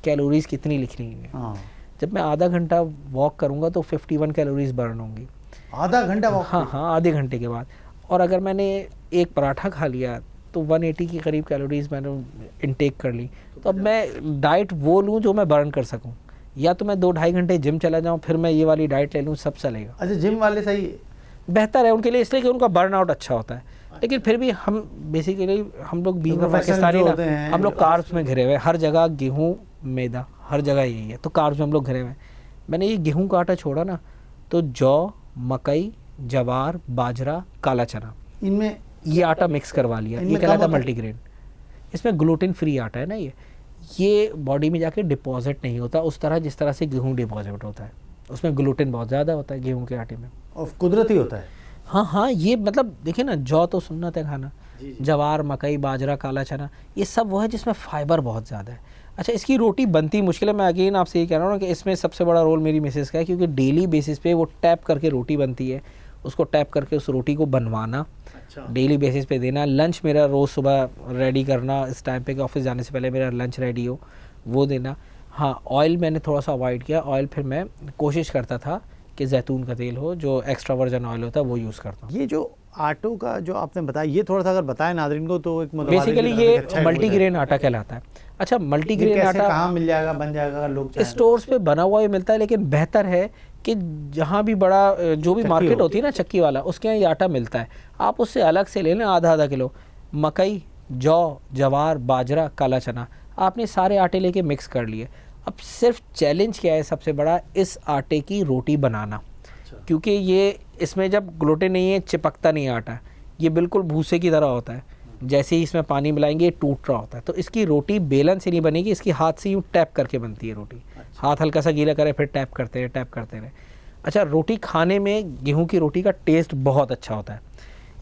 कैलोरीज कितनी लिख रही है। जब मैं आधा घंटा वॉक करूँगा तो 51 कैलोरीज बर्न होंगी।
आधा घंटा वॉक?
हाँ, आधे घंटे के बाद। और अगर मैंने एक पराठा खा लिया तो 180 की करीब कैलोरीज मैंने इनटेक कर ली। तो अब मैं डाइट वो लूँ जो मैं बर्न कर सकूँ, या तो मैं 2-2.5 घंटे जिम चला जाऊँ फिर मैं ये वाली डाइट ले लूँ, सब चलेगा।
अच्छा, जिम वाले सही
बेहतर है उनके लिए इसलिए कि उनका बर्न आउट अच्छा होता है। लेकिन फिर भी हम बेसिकली हम लोग बीइंग पाकिस्तानी ना, हम लोग कार्ब्स में घिरे हुए, हर जगह गेहूँ मैदा, हर जगह यही है, तो कार्ब्स में हम लोग घिरे हुए हैं। मैंने ये गेहूँ का आटा छोड़ा ना, तो जौ, मकई, जवार, बाजरा, काला चना,
इनमें
ये आटा मिक्स करवा लिया, ये कहलाता है मल्टीग्रेन। इसमें ग्लूटेन फ्री आटा है ना, ये बॉडी में जाके डिपॉजिट नहीं होता उस तरह जिस तरह से गेहूँ डिपॉजिट होता है। उसमें ग्लूटेन बहुत ज़्यादा होता है गेहूँ के आटे में,
और कुदरती होता है।
हाँ हाँ, ये मतलब देखिए ना, जौ तो सुन्नत है खाना, जवार, मकई, बाजरा, काला चना, ये सब वो है जिसमें फाइबर बहुत ज़्यादा है। अच्छा, इसकी रोटी बनती मुश्किल है। मैं अगेन आपसे ये कह रहा हूँ ना कि इसमें सबसे बड़ा रोल मेरी मिसेस का है, क्योंकि डेली बेसिस पे वो टैप करके रोटी बनती है, उसको टैप करके उस रोटी को बनवाना, डेली बेसिस पे देना। लंच मेरा रोज़ सुबह रेडी करना, इस टाइम पे कि ऑफिस जाने से पहले मेरा लंच रेडी हो, वो देना। हाँ, ऑयल मैंने थोड़ा सा अवॉइड किया, ऑयल फिर मैं कोशिश करता था कि जैतून का तेल हो, जो एक्स्ट्रा वर्जन ऑयल होता है वो यूज़ करता हूँ।
ये जो आटों का जो आपने बताया, ये थोड़ा सा अगर बताएं नाज़रीन को तो एक
बेसिकली ये मल्टीग्रेन आटा कहलाता है। अच्छा, मल्टीग्रेन आटा
कहाँ मिल जाएगा, बन जाएगा लोग चाहें?
स्टोर्स पे बना हुआ ही मिलता है, लेकिन बेहतर है कि जहाँ भी बड़ा जो भी मार्केट होती है ना चक्की वाला, उसके यहाँ ये आटा मिलता है, आप उससे अलग से ले लें आधा किलो। मकई, जौ, जवार, बाजरा, काला चना, आपने सारे आटे लेके मिक्स कर लिए। अब सिर्फ चैलेंज क्या है सबसे बड़ा, इस आटे की रोटी बनाना, क्योंकि ये इसमें जब ग्लूटेन नहीं है चिपकता नहीं है आटा, ये बिल्कुल भूसे की तरह होता है, जैसे ही इसमें पानी मिलाएंगे ये टूट रहा होता है। तो इसकी रोटी बेलन से नहीं बनेगी, इसकी हाथ से यूँ टैप करके बनती है रोटी। हाथ हल्का सा गीला करे फिर टैप करते रहे। अच्छा, रोटी खाने में गेहूं की रोटी का टेस्ट बहुत अच्छा होता है,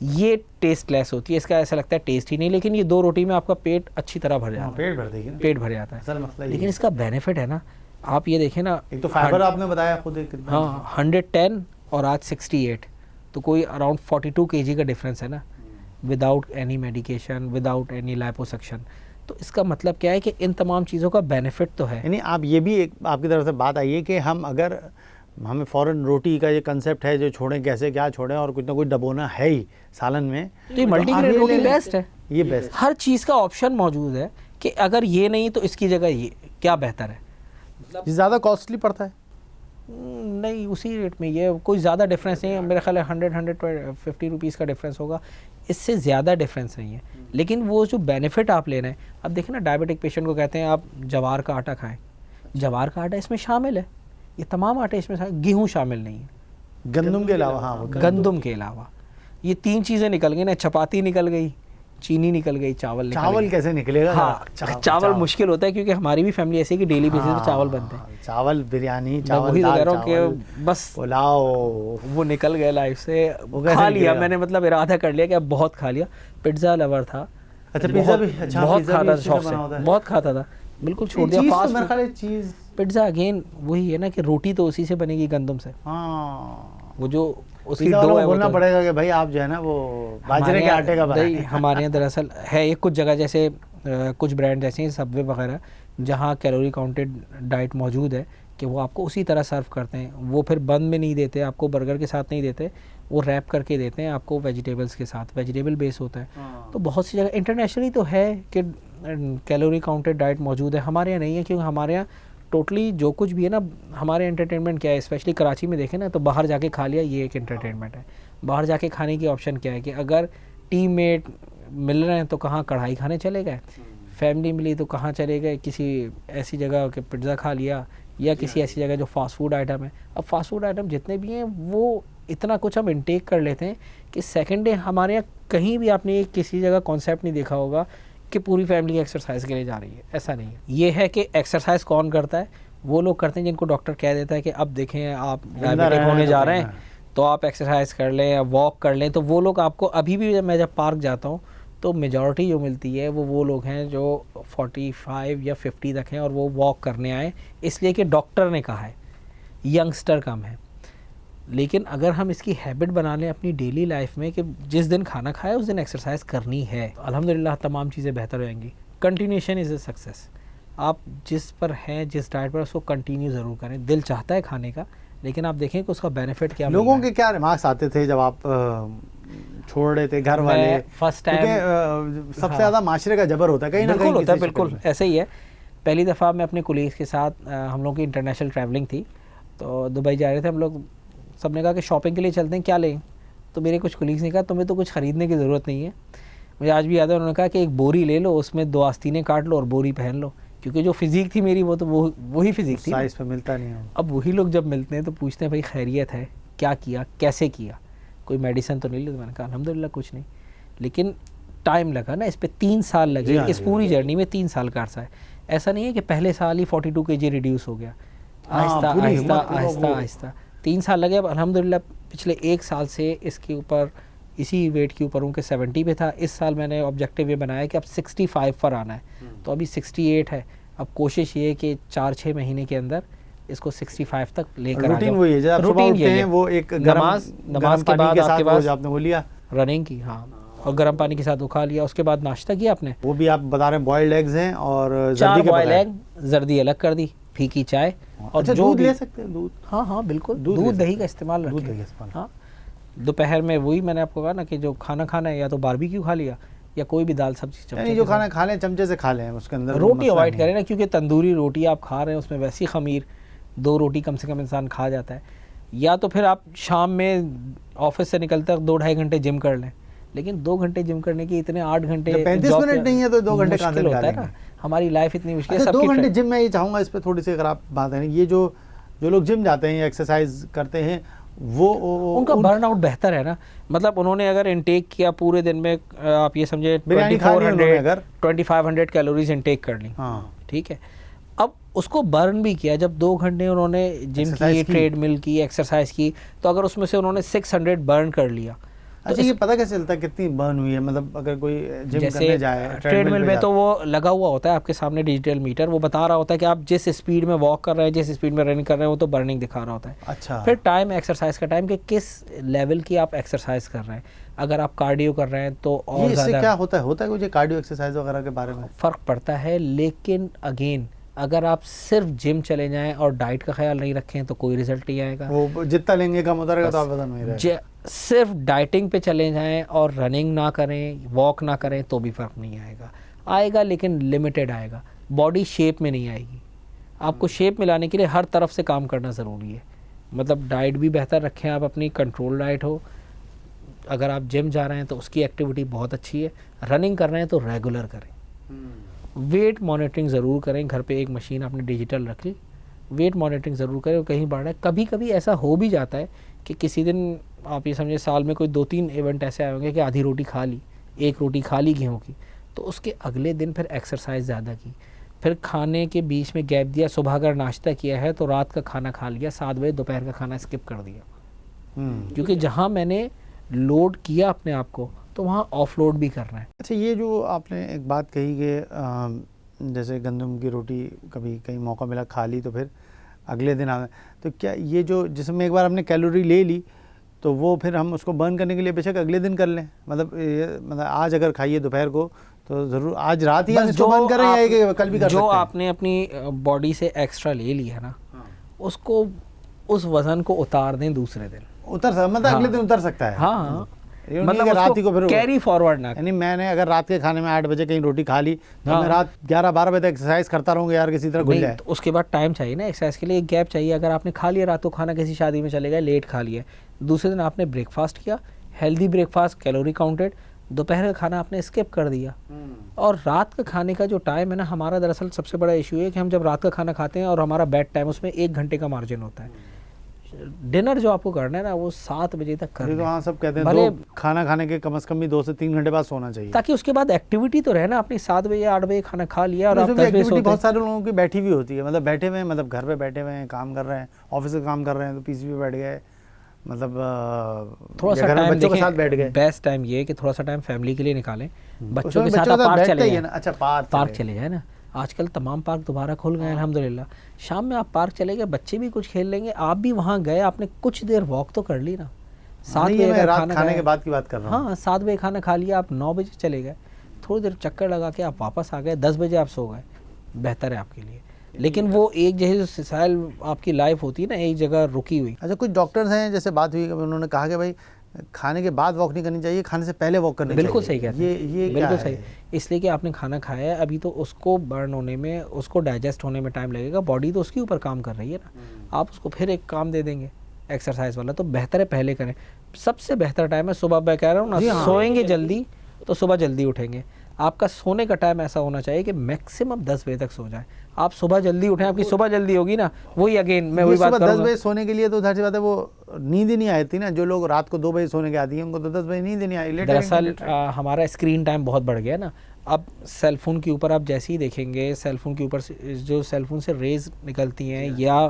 ये टेस्टलेस होती है, इसका ऐसा लगता है टेस्ट ही नहीं, लेकिन ये 2 रोटी में आपका पेट अच्छी तरह भर जाता है, पेट भर जाता है। लेकिन इसका बेनिफिट है ना, आप ये देखें ना,
एक तो फाइबर आपने बताया खुद कितना,
हाँ 110 और आज 68, तो कोई अराउंड 42 kg का डिफरेंस है ना, without any medication, without any liposuction. तो इसका मतलब क्या है कि इन तमाम चीज़ों का बेनिफिट तो है।
यानी आप ये भी एक आपकी तरफ से बात आई है कि हम अगर हमें फ़ौरन रोटी का ये कंसेप्ट है जो छोड़ें, कैसे क्या छोड़ें, और कुछ ना कुछ डबोना है ही सालन में,
तो ये मल्टीग्रेन रोटी बेस्ट है,
ये बेस्ट,
हर चीज़ का ऑप्शन मौजूद है कि अगर ये नहीं तो इसकी जगह ये क्या बेहतर है।
ज़्यादा कॉस्टली पड़ता है
नहीं, उसी रेट में, ये कोई ज़्यादा डिफरेंस नहीं है, मेरा ख्याल है 100-150 रुपीज़ का डिफरेंस होगा, इससे ज़्यादा डिफरेंस नहीं है। लेकिन वो जो बेनिफिट आप ले रहे हैं, अब देखें ना, डायबिटिक पेशेंट को कहते हैं आप जवार का आटा खाएं, जवार का आटा इसमें शामिल है, ये तमाम आटे इसमें, गेहूँ शामिल नहीं है,
गंदम के अलावा। हाँ,
गंदम के अलावा ये 3 चीज़ें निकल गई ना, चपाती निकल गई, चीनी निकल गई, चावल
कैसे निकलेगा?
हाँ, चावल मुश्किल होता है, क्योंकि हमारी भी फैमिली ऐसी है कि डेली बेसिस पे चावल बनते हैं,
चावल, बिरयानी,
चावल, वही तो कह रहा हूँ कि बस
पुलाव,
वो निकल गया लाइफ से, खा लिया मैंने, मतलब इरादा कर लिया कि अब बहुत खा लिया। पिज्ज़ा लवर था,
अच्छा पिज्ज़ा भी, अच्छा
बहुत खाता था, शौक से बहुत खाता था, बिल्कुल छोड़ दिया। फास्ट
चीज़,
पिज्ज़ा अगेन वही है ना कि रोटी तो उसी से बनेगी, गंदम से।
हाँ,
वो जो उसकी डो है,
बोलना पड़ेगा कि भाई आप जो है ना वो बाजरे के आटे का बनाएं।
हमारे यहाँ दरअसल है एक कुछ जगह, जैसे कुछ ब्रांड जैसे सबवे वगैरह, जहाँ कैलोरी काउंटेड डाइट मौजूद है कि वो आपको उसी तरह सर्व करते हैं। वो फिर बंद में नहीं देते आपको, बर्गर के साथ नहीं देते, वो रैप करके देते हैं आपको वेजिटेबल्स के साथ, वेजिटेबल बेस होता है। तो बहुत सी जगह इंटरनेशनली तो है कि कैलोरी काउंटेड डाइट मौजूद है, हमारे यहाँ नहीं है, क्योंकि हमारे यहाँ टोटली जो कुछ भी है ना, हमारे एंटरटेनमेंट क्या है, स्पेशली कराची में देखें ना, तो बाहर जाके खा लिया, ये एक एंटरटेनमेंट है। बाहर जाके खाने की ऑप्शन क्या है कि अगर टीममेट मिल रहे हैं तो कहाँ कढ़ाई खाने चले गए, फैमिली मिली तो कहाँ चले गए, किसी ऐसी जगह कि पिज़्ज़ा खा लिया, या किसी ऐसी जगह जो फास्ट फूड आइटम है। अब फास्ट फूड आइटम जितने भी हैं वो इतना कुछ हम इंटेक कर लेते हैं कि सेकेंड डे हमारे यहाँ कहीं भी आपने किसी जगह कॉन्सेप्ट नहीं देखा होगा कि पूरी फैमिली एक्सरसाइज के लिए जा रही है, ऐसा नहीं है। ये है कि एक्सरसाइज कौन करता है, वो लोग करते हैं जिनको डॉक्टर कह देता है कि अब देखें आप डायबिटिक होने जा रहे हैं तो आप एक्सरसाइज कर लें या वॉक कर लें। तो वो लोग आपको, अभी भी मैं जब पार्क जाता हूँ तो मेजॉरिटी जो मिलती है वो लोग हैं जो 45 या 50 तक हैं और वो वॉक करने आए, इसलिए कि डॉक्टर ने कहा है, यंगस्टर कम है। लेकिन अगर हम इसकी हैबिट बना लें अपनी डेली लाइफ में कि जिस दिन खाना खाया उस दिन एक्सरसाइज करनी है, तो अल्हम्दुलिल्लाह तमाम चीज़ें बेहतर हो जाएंगी। Continuation is a success. आप जिस पर हैं, जिस डाइट पर, उसको कंटिन्यू ज़रूर करें। दिल चाहता है खाने का, लेकिन आप देखें कि उसका बेनिफिट क्या।
लोगों के क्या रिमार्क्स आते थे जब आप छोड़ रहे थे घर वाले?
फर्स्ट टाइम
सबसे ज़्यादा माशरे का जबर होता है कहीं ना कहीं,
होता है, बिल्कुल ऐसे ही है। पहली दफ़ा मैं अपने कोलीग्स के साथ हम लोग की इंटरनेशनल ट्रैवलिंग थी, तो दुबई जा रहे थे हम लोग। सब ने कहा कि शॉपिंग के लिए चलते हैं, क्या लें? तो मेरे कुछ कोलीग्स ने कहा तुम्हें तो कुछ ख़रीदने की ज़रूरत नहीं है। मुझे आज भी याद है, उन्होंने कहा कि एक बोरी ले लो, उसमें 2 आस्तीनें काट लो और बोरी पहन लो, क्योंकि जो फिज़ीक थी मेरी वो तो वही फिज़ीक थी,
साइज़ पे मिलता नहीं है।
अब वही लोग जब मिलते हैं तो पूछते हैं भाई खैरियत है, क्या किया, कैसे किया, कोई मेडिसिन तो नहीं ली? तो मैंने कहा अल्हम्दुलिल्लाह कुछ नहीं। लेकिन टाइम लगा ना, इस पे 3 साल लगे, इस पूरी जर्नी में 3 साल का अर्सा है। ऐसा नहीं है कि पहले साल ही 42 kg रिड्यूस हो गया, आहिस्ता आहिस्ता आहिस्ता आहिस्ता 3 साल लगे। अब अल्हम्दुलिल्लाह पिछले 1 साल से इसके ऊपर, इसी वेट के ऊपर हूँ कि 70 पे था। इस साल मैंने ऑब्जेक्टिव ये बनाया कि अब 65 पर आना है, तो अभी 68 है। अब कोशिश ये है कि 4-6 महीने के अंदर इसको 65 तक लेकर आ जाओ।
रूटीन वही है, जब सुबह उठते हैं वो एक
नमाज के बाद आपके पास
आपने वो लिया
रनिंग की, हाँ, और गर्म पानी के साथ वो खा लिया। उसके बाद नाश्ता किया आपने,
वो भी आप बता रहे हैं बॉइल्ड एग्स हैं और
4 बॉइल्ड एग, जर्दी अलग कर दी, फीकी चाय, और
अच्छा,
जो
दूध
भी
ले सकते हैं? दूध,
हाँ हाँ बिल्कुल,
दूध
दही का इस्तेमाल रखें। हाँ, दोपहर में वही मैंने आपको कहा ना कि जो खाना खाना है, या तो बारबेक्यू खा लिया या कोई भी दाल सब्जी चमचे,
जो खाना खा लें चमचे से खा लें, उसके अंदर
रोटी अवॉइड करें ना, क्योंकि तंदूरी रोटी आप खा रहे हैं उसमें वैसी खमीर, 2 रोटी कम से कम इंसान खा जाता है। या तो फिर आप शाम में ऑफिस से निकलते वक्त 2-2.5 घंटे जिम कर लें, लेकिन 2 घंटे जिम करने की इतने 8 घंटे
35 मिनट नहीं है तो 2 घंटे कहाँ से
होता है ना, हमारी लाइफ इतनी मुश्किल है।
2 घंटे जिम, मैं ये चाहूँगा इस पर थोड़ी सी अगर आप बात है, ये जो लोग जिम जाते हैं या एक्सरसाइज करते हैं वो
उनका बर्नआउट बेहतर है ना। मतलब उन्होंने अगर इनटेक किया पूरे दिन में, आप ये समझे 2500 कैलोरीज इनटेक कर ली, ठीक है, अब उसको बर्न भी किया। जब 2 घंटे उन्होंने जिम की, ट्रेडमिल की, एक्सरसाइज की, तो अगर उसमें से उन्होंने 600 बर्न कर लिया।
अच्छा, ये पता कैसे चलता है कितनी बर्न हुई है? मतलब अगर कोई जिम करने जाए
ट्रेडमिल में, तो वो लगा हुआ होता है आपके सामने डिजिटल मीटर, वो बता रहा होता है कि आप जिस स्पीड में वॉक कर रहे हैं, जिस स्पीड में रनिंग कर रहे हैं, वो तो बर्निंग दिखा रहा होता है।
अच्छा, फिर
टाइम, एक्सरसाइज का टाइम, कि किस लेवल की आप एक्सरसाइज कर रहे हैं। अगर आप कार्डियो कर रहे हैं तो और
ज़्यादा क्या होता है कुछ कार्डियो एक्सरसाइज वगैरह के बारे में
फ़र्क पड़ता है। लेकिन अगेन, अगर आप सिर्फ जिम चले जाएं और डाइट का ख्याल नहीं रखें तो कोई रिजल्ट नहीं आएगा।
वो जितना लेंगे कम होता रहेगा, तो आप वजन नहीं रहेगा।
सिर्फ डाइटिंग पे चले जाएं और रनिंग ना करें, वॉक ना करें, तो भी फ़र्क नहीं आएगा, लेकिन लिमिटेड आएगा, बॉडी शेप में नहीं आएगी। आपको शेप में लाने के लिए हर तरफ से काम करना ज़रूरी है। मतलब डाइट भी बेहतर रखें, आप अपनी कंट्रोल डाइट हो। अगर आप जिम जा रहे हैं तो उसकी एक्टिविटी बहुत अच्छी है, रनिंग कर रहे हैं तो रेगुलर करें। वेट मॉनिटरिंग ज़रूर करें, घर पे एक मशीन आपने डिजिटल रख ली, वेट मॉनिटरिंग ज़रूर करें। कहीं बढ़ रहा है, कभी कभी ऐसा हो भी जाता है कि किसी दिन आप ये समझे साल में कोई 2-3 इवेंट ऐसे आए होंगे कि आधी रोटी खा ली, 1 रोटी खा ली गेहूँ की, तो उसके अगले दिन फिर एक्सरसाइज ज़्यादा की, फिर खाने के बीच में गैप दिया, सुबह अगर नाश्ता किया है तो रात का खाना खा लिया, 7 बजे दोपहर का खाना स्किप कर दिया। क्योंकि जहाँ मैंने लोड किया अपने आप को, तो वहाँ ऑफ लोड भी करना है।
अच्छा, ये जो आपने एक बात कही कि जैसे गंदम की रोटी कभी कहीं मौका मिला खा ली तो फिर अगले दिन आ, तो क्या ये जो जिसमें एक बार हमने कैलोरी ले ली तो वो फिर हम उसको बर्न करने के लिए बेशक अगले दिन कर लें? मतलब आज अगर खाइए दोपहर को तो ज़रूर आज रात ही हम इसको बर्न करें या कल भी कर सकते हैं?
जो आपने अपनी बॉडी से एक्स्ट्रा ले लिया है ना, उसको, उस वज़न को उतार दें दूसरे दिन,
मतलब अगले दिन उतर सकता है।
हाँ,
मतलब रात ही को फिर
कैरी फॉरवर्ड ना,
यानी मैंने अगर रात के खाने में 8 बजे कहीं रोटी खा ली तो मैं रात 11-12 बजे तक एक्सरसाइज करता रहूँगा यार, किसी तरह घुल जाए।
तो उसके बाद टाइम चाहिए ना एक्सरसाइज के लिए, एक गैप चाहिए। अगर आपने खा लिया रात को खाना, किसी शादी में चले गए, लेट खा लिया, दूसरे दिन आपने ब्रेकफास्ट किया, हेल्दी ब्रेकफास्ट, कैलोरी काउंटेड, दोपहर का खाना आपने स्किप कर दिया, और रात का खाने का जो टाइम है ना, हमारा दरअसल सबसे बड़ा इशू है कि हम जब रात का खाना खाते हैं और हमारा बेड टाइम, उसमें 1 घंटे का मार्जिन होता है। डिनर जो आपको करना है ना, वो 7 बजे तक करना है।
तो हाँ, सब कहते हैं भले खाना खाने के कम से कम भी 2 से 3 घंटे बाद सोना चाहिए,
ताकि उसके बाद एक्टिविटी तो रहे ना। अपनी 7 बजे 8 बजे खाना खा लिया और आप 10 बजे सोते हैं।
बहुत सारे लोगों की बैठी हुई होती है, मतलब बैठे हुए हैं, मतलब घर पे बैठे हुए हैं, काम कर रहे हैं, ऑफिस का काम कर रहे हैं, तो पीसी पे बैठ गए, मतलब
थोड़ा सा टाइम
बच्चों के साथ बैठ गए।
बेस्ट टाइम ये है कि थोड़ा सा टाइम फैमिली के लिए निकालें, बच्चों के साथ आप पार्क चले जाएं।
अच्छा, पार्क चले
जाए ना, आजकल तमाम पार्क दोबारा खुल गए हैं अल्हम्दुलिल्लाह। शाम में आप पार्क चले गए, बच्चे भी कुछ खेल लेंगे, आप भी वहाँ गए, आपने कुछ देर वॉक तो कर ली ना। 7 बजे
खाने के बाद की बात कर रहा हूँ।
हाँ, 7 बजे खाना खा लिया, आप 9 बजे चले गए, थोड़ी देर चक्कर लगा के आप वापस आ गए, 10 बजे आप सो गए, बेहतर है आपके लिए। लेकिन वो एक जैसे साल आपकी लाइफ होती है ना, एक जगह रुकी हुई।
अच्छा, कुछ डॉक्टर्स हैं, जैसे बात हुई, उन्होंने कहा कि भाई खाने के बाद वॉक नहीं करनी चाहिए, खाने से पहले वॉक करनी चाहिए।
बिल्कुल सही कहते हैं,
ये क्या
बिल्कुल
है?
सही। इसलिए कि आपने खाना खाया है, अभी तो उसको बर्न होने में, उसको डाइजेस्ट होने में टाइम लगेगा, बॉडी तो उसके ऊपर काम कर रही है ना। आप उसको फिर एक काम दे देंगे एक्सरसाइज वाला, तो बेहतर है पहले करें। सबसे बेहतर टाइम है सुबह, मैं कह रहा हूँ
जी
ना,
हाँ।
सोएंगे जल्दी तो सुबह जल्दी उठेंगे। आपका सोने का टाइम ऐसा होना चाहिए कि मैक्सिमम 10 बजे तक सो जाए। आप सुबह जल्दी उठें, आपकी सुबह जल्दी होगी ना, वही अगेन मैं वही बात
सुबह 10
करूँगा।
बजे सोने के लिए तो जाहिर सी बात है वो नींद ही नहीं आती ना। जो लोग रात को 2 बजे सोने के आती हैं, उनको तो 10 बजे नींद ही नहीं आई।
दरअसल हमारा स्क्रीन टाइम बहुत बढ़ गया है ना। अब सेल फोन के ऊपर आप जैसे ही देखेंगे, सेल फोन के ऊपर से जो सेल फोन से रेज निकलती हैं या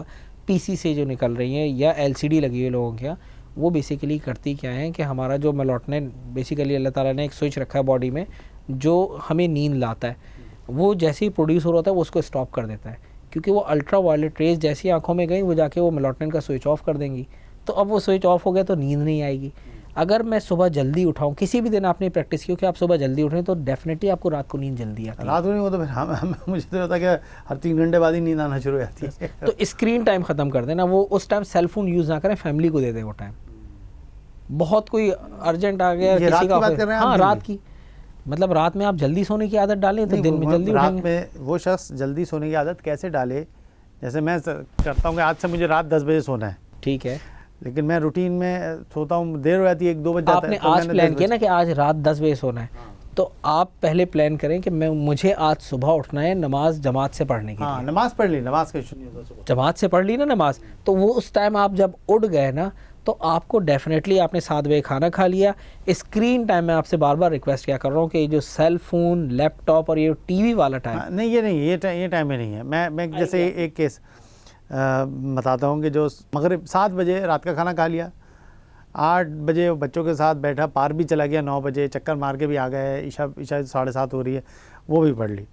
पीसी से जो निकल रही हैं या एलसीडी लगी हुई लोगों के यहाँ, वो बेसिकली करती क्या है कि हमारा जो मेलाटोनिन, बेसिकली अल्लाह ताला ने एक स्विच रखा है बॉडी में जो हमें नींद लाता है, वो जैसे ही प्रोड्यूस हो रहा है वो उसको स्टॉप कर देता है, क्योंकि वो अल्ट्रा वायलेट रेज जैसी आंखों में गई वो जाके वो मेलाटोनिन का स्विच ऑफ कर देंगी। तो अब वो स्विच ऑफ हो गया तो नींद नहीं आएगी। अगर मैं सुबह जल्दी उठाऊँ, किसी भी दिन आपने प्रैक्टिस की हो कि आप सुबह जल्दी उठें, तो डेफिनेटली आपको रात को नींद जल्दी आती है।
रात को नहीं, वो तो फिर मुझे तो होता है कि हर 3 घंटे बाद ही नींद आना शुरू हो जाती है।
तो स्क्रीन टाइम ख़त्म कर देना, वो उस टाइम सेल फोन यूज़ ना करें, फैमिली को दे दें वो टाइम। बहुत कोई अर्जेंट आ गया,
ये रात
किसी
की
का
बात कर रहे हैं आप?
हाँ
दिन
रात
में?
की, मतलब रात में आप जल्दी सोने की आदत डालें तो दिन में जल्दी
रात
उठेंगे।
में वो शख्स जल्दी सोने की आदत कैसे डाले? जैसे मैं करता हूँ कि आज से मुझे रात 10 बजे सोना है,
ठीक है,
लेकिन मैं रूटीन में सोता हूँ, देर हो जाती है, 1-2 बज जाता
आपने
है। तो
आज
मैंने
प्लान
10
किया
बजे-
ना कि आज रात 10 बजे सोना है, तो आप पहले प्लान करें कि मुझे आज सुबह उठना है नमाज जमात से पढ़ने के
हाँ,
लिए।
नमाज पढ़ ली, नमाज का इशू नहीं होता सुबह।
जमात से पढ़ ली ना नमाज, तो वो उस टाइम आप जब उठ गए ना, तो आपको डेफिनेटली, आपने 7 बजे खाना खा लिया। स्क्रीन टाइम में आपसे बार बार रिक्वेस्ट किया कर रहा हूँ कि जो सेल फोन, लैपटॉप और ये टीवी वाला टाइम,
हाँ, नहीं ये नहीं, ये टाइम में नहीं है। मैं जैसे एक केस बताता हूँ कि जो मगरिब 7 बजे रात का खाना खा लिया, 8 बजे बच्चों के साथ बैठा, पार भी चला गया, 9 बजे चक्कर मार के भी आ गए, ईशा 7:30 हो रही है, वो भी पढ़ ली।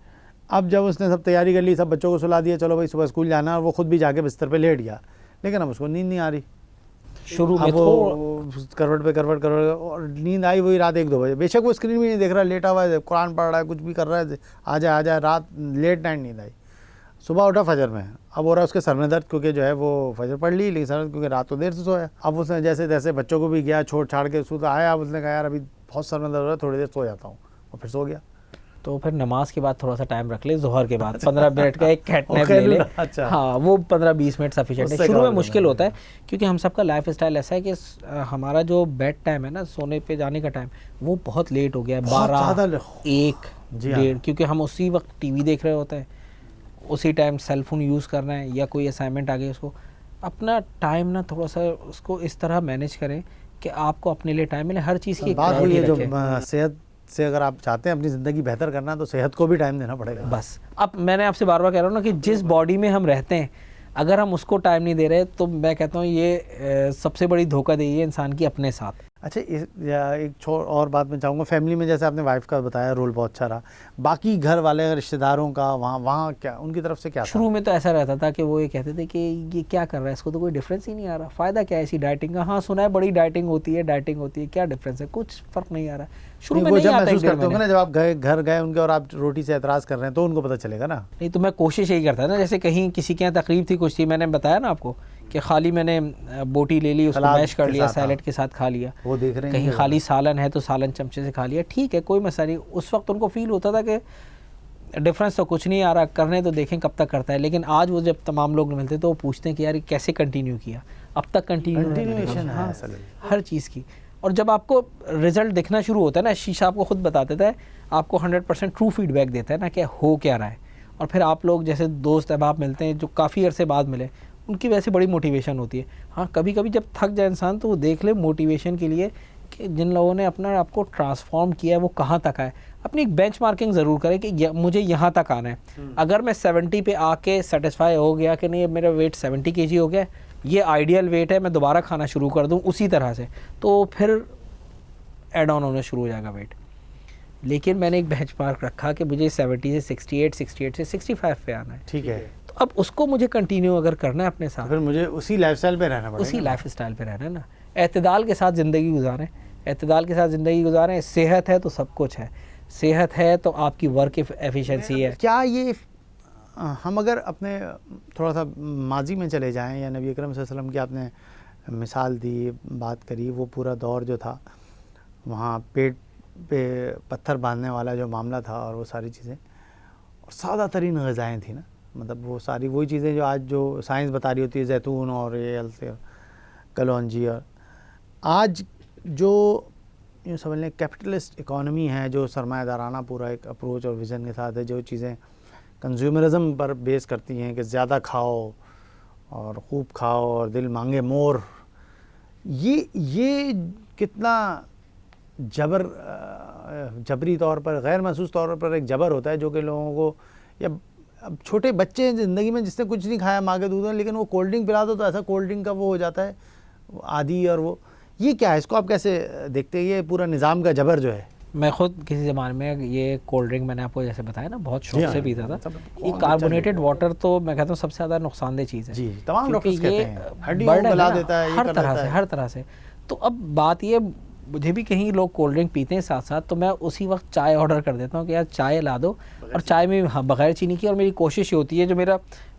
अब जब उसने सब तैयारी कर ली, सब बच्चों को सुला दिया, चलो भाई सुबह स्कूल जाना है, और वो खुद भी जाके बिस्तर पे लेट गया, लेकिन अब उसको नींद नहीं आ रही।
शुरू में
अब वो करवट पे करवट और नींद आई वही रात 1-2 बजे। बेशक वो स्क्रीन भी नहीं देख रहा, लेटा हुआ है, कुरान पढ़ रहा है, कुछ भी कर रहा है, आ जाए, रात लेट नाइट नींद आई। सुबह उठा फजर में, अब हो रहा है उसके सर में दर्द, क्योंकि जो है वो फजर पढ़ ली, लेकिन सर क्योंकि रात तो देर से सोया। अब उसने जैसे तैसे बच्चों को भी गया छोड़ छाड़ के, उसको आया, अब उसने कहा यार अभी बहुत सर में दर्द हो रहा है, थोड़ी देर सो जाता हूँ, और फिर सो गया।
तो फिर नमाज के बाद थोड़ा सा टाइम रख ले, जोहर के बाद 15 मिनट का एक कैट नैप
ओके,
ले ले।
अच्छा।
हाँ, वो 15-20 मिनट सफिशिएंट है।
उससे
शुरू में
कवर
मुश्किल
करना
होता है, क्योंकि हम सबका लाइफ स्टाइल ऐसा है कि हमारा जो बेड टाइम है ना, सोने पे जाने का टाइम, वो बहुत लेट हो गया है,
बहुत
12,
ज़्यादा
1,
जी हाँ।
1:30, क्योंकि हम उसी वक्त टीवी देख रहे होते हैं, उसी टाइम सेल फोन यूज़ करना है या कोई असाइनमेंट आ गई, उसको अपना टाइम ना थोड़ा सा उसको इस तरह मैनेज करें कि आपको अपने लिए टाइम मिले, हर चीज़ की एक
बात हुई है
प्रायोरिटी
जो
रखें।
सेहत से, अगर आप चाहते हैं अपनी ज़िंदगी बेहतर करना, तो सेहत को भी टाइम देना पड़ेगा।
बस अब मैंने आपसे बार बार कह रहा हूँ ना कि जिस बॉडी में हम रहते हैं, अगर हम उसको टाइम नहीं दे रहे, तो मैं कहता हूँ ये सबसे बड़ी धोखाधड़ी है इंसान की अपने साथ।
अच्छा, एक और बात मैं चाहूँगा, फैमिली में जैसे आपने वाइफ का बताया रोल बहुत अच्छा रहा, बाकी घर वाले रिश्तेदारों का वहाँ क्या उनकी तरफ से क्या था?
शुरू में तो ऐसा रहता था कि वो ये कहते थे कि ये क्या कर रहा है, इसको तो कोई डिफरेंस ही नहीं आ रहा, फ़ायदा क्या है ऐसी डाइटिंग का, हाँ सुना है बड़ी डाइटिंग होती है, क्या डिफरेंस है, कुछ फ़र्क नहीं आ रहा। शुरू में
वो
नहीं
जब
आता
महसूस
एक
करते होंगे ना, जब आप घर गए उनके और आप रोटी से एतराज़ कर रहे हैं, तो उनको पता चलेगा ना।
नहीं तो मैं कोशिश यही करता था, जैसे कहीं किसी के यहाँ तकरीब थी, कुछ थी, मैंने बताया ना आपको कि खाली मैंने बोटी ले ली, उसको
सलाद
मैश कर
के
लिया,
साथ,
सैलेड
हाँ।
के साथ खा लिया।
वो देख रहे हैं
कहीं
कि-
खाली सालन है तो सालन चमचे से खा लिया, ठीक है, कोई मसला नहीं। उस वक्त उनको फील होता था कि डिफरेंस तो कुछ नहीं आ रहा, करने तो देखें कब तक करता है। लेकिन आज वो जब तमाम लोग मिलते तो वो पूछते हैं कि यार ये कैसे कंटिन्यू किया, अब तक
कंटिन्यूएशन है
हाँ,
असल में।
हर चीज़ की। और जब आपको रिजल्ट दिखना शुरू होता है ना, शीशा आपको खुद बता देता है, आपको 100% ट्रू फीडबैक देता है ना कि हो क्या रहा है। और फिर आप लोग जैसे दोस्त अहबाब मिलते हैं जो काफ़ी अरसे बाद मिले, उनकी वैसे बड़ी मोटिवेशन होती है। हाँ, कभी कभी जब थक जाए इंसान तो वो देख ले मोटिवेशन के लिए कि जिन लोगों ने अपना आपको ट्रांसफॉर्म किया है वो कहाँ तक आए। अपनी एक बेंच मार्किंग ज़रूर करें कि मुझे यहाँ तक आना है। अगर मैं 70 पे आके सेटिस्फाई हो गया कि नहीं, मेरा वेट 70 kg हो गया, ये आइडियल वेट है, मैं दोबारा खाना शुरू कर दूँ उसी तरह से, तो फिर एड ऑन होना शुरू हो जाएगा वेट। लेकिन मैंने एक बेंच मार्क रखा कि मुझे 70 से 68, 68 से 65 पे आना है।
ठीक है,
तो अब उसको मुझे कंटिन्यू अगर करना है अपने साथ,
फिर मुझे उसी लाइफस्टाइल पे रहना पड़ेगा।
उसी लाइफ स्टाइल पर रहना है ना, एतदाल के साथ ज़िंदगी गुजारें, एतदाल के साथ ज़िंदगी गुजारें। सेहत है तो सब कुछ है, सेहत है तो आपकी वर्क एफिशिएंसी है।
क्या ये हम अगर अपने थोड़ा सा माजी में चले जाएं, या नबी अकरम सल्लल्लाहु अलैहि वसल्लम की आपने मिसाल दी, बात करी, वो पूरा दौर जो था, वहाँ पेट पे पत्थर बांधने वाला जो मामला था और वो सारी चीज़ें, और सादा तरीन ग़िज़ाएँ थी ना, मतलब वो सारी वही चीज़ें जो आज जो साइंस बता रही होती है, जैतून और ये अलसे कलौंजी। और आज जो यूँ समझ लें कैपिटलिस्ट इकॉनमी है, जो सरमायादाराना पूरा एक अप्रोच और विज़न के साथ है, जो चीज़ें कंज्यूमरिज़म पर बेस करती हैं कि ज़्यादा खाओ और खूब खाओ और दिल मांगे मोर, ये कितना जबरी तौर पर, गैर महसूस तौर पर एक जबर होता है, जो कि लोगों को, या अब छोटे बच्चे हैं ज़िंदगी में जिसने कुछ नहीं खाया माँ के दूध में, लेकिन वो कोल्ड ड्रिंक पिला दो तो ऐसा कोल्ड ड्रिंक का वो हो जाता है आदि। और वो ये क्या है, इसको आप कैसे देखते हैं, ये पूरा निज़ाम का जबर जो है?
मैं खुद किसी ज़माने में ये कोल्ड ड्रिंक मैंने आपको जैसे बताया ना बहुत शौक से पीता था। ये कार्बोनेटेड वाटर तो मैं कहता हूँ सबसे ज़्यादा नुकसानदेह चीज़ है
जी, तमाम
क्योंकि
डॉक्टर्स कहते हैं हड्डियों को गला देता है,
हर तरह से। तो अब बात ये, मुझे भी कहीं लोग कोल्ड ड्रिंक पीते हैं साथ साथ, तो मैं उसी वक्त चाय ऑर्डर कर देता हूँ कि यार चाय ला दो, और चाय में हाँ बग़ैर चीनी की। और मेरी कोशिश ये होती है, जो मेरा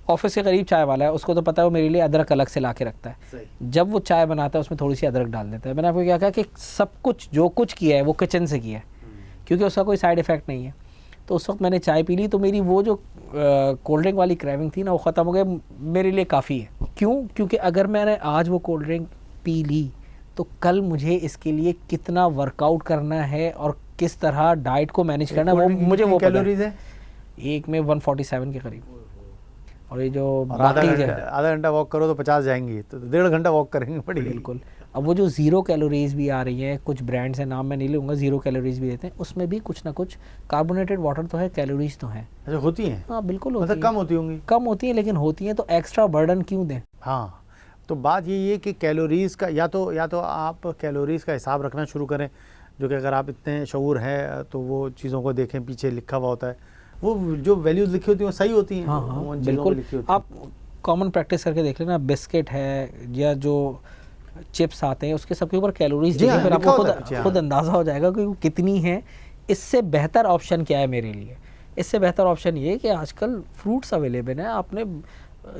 ऑफिस के करीब चाय वाला है उसको तो पता है वो मेरे लिए अदरक अलग से ला के रखता है, जब वो चाय बनाता है उसमें थोड़ी सी अदरक डाल देता है। मैंने आपको क्या कहा कि सब कुछ जो कुछ किया है वो किचन से किया है, क्योंकि उसका कोई साइड इफ़ेक्ट नहीं है। तो उस वक्त मैंने चाय पी ली, तो मेरी वो जो कोल्ड ड्रिंक वाली क्रेविंग थी ना, वो ख़त्म हो गया, मेरे लिए काफ़ी है। क्यों? क्योंकि अगर मैंने आज वो कोल्ड ड्रिंक पी ली तो कल मुझे इसके लिए कितना वर्कआउट करना है और किस तरह डाइट को मैनेज करना, वो मुझे वो
कैलोरीज है
एक में 147 के करीब। और ये जो
आधा घंटा वॉक करो तो 50 जाएंगी, तो 1.5 घंटा वॉक करेंगे पड़ी।
बिल्कुल। अब वो जो ज़ीरो कैलोरीज़ भी आ रही हैं, कुछ ब्रांड्स हैं, नाम मैं नहीं लूँगा, ज़ीरो कैलोरीज़ भी देते हैं, उसमें भी कुछ ना कुछ कार्बोनेटेड वाटर तो है, कैलोरीज़ तो हैं।
अच्छा, होती हैं?
हाँ बिल्कुल होती
मतलब
हैं।
कम होती होंगी?
कम होती हैं, लेकिन होती हैं, तो एक्स्ट्रा बर्डन क्यों दें?
हाँ, तो बात यही है कि कैलोरीज़ का या तो आप कैलोरीज़ का हिसाब रखना शुरू करें, जो कि अगर आप इतने शऊर हैं तो वो चीज़ों को देखें, पीछे लिखा हुआ होता है, वो जो वैल्यूज़ लिखी होती हैं वो सही होती हैं।
हाँ हाँ बिल्कुल। आप कॉमन प्रैक्टिस करके देख लेना, बिस्किट है या जो चिप्स आते हैं उसके सबके ऊपर कैलोरीज देखें, फिर आपको खुद अंदाज़ा हो जाएगा कि वो कितनी है। इससे बेहतर ऑप्शन क्या है मेरे लिए? इससे बेहतर ऑप्शन ये है कि आजकल फ्रूट्स अवेलेबल हैं। आपने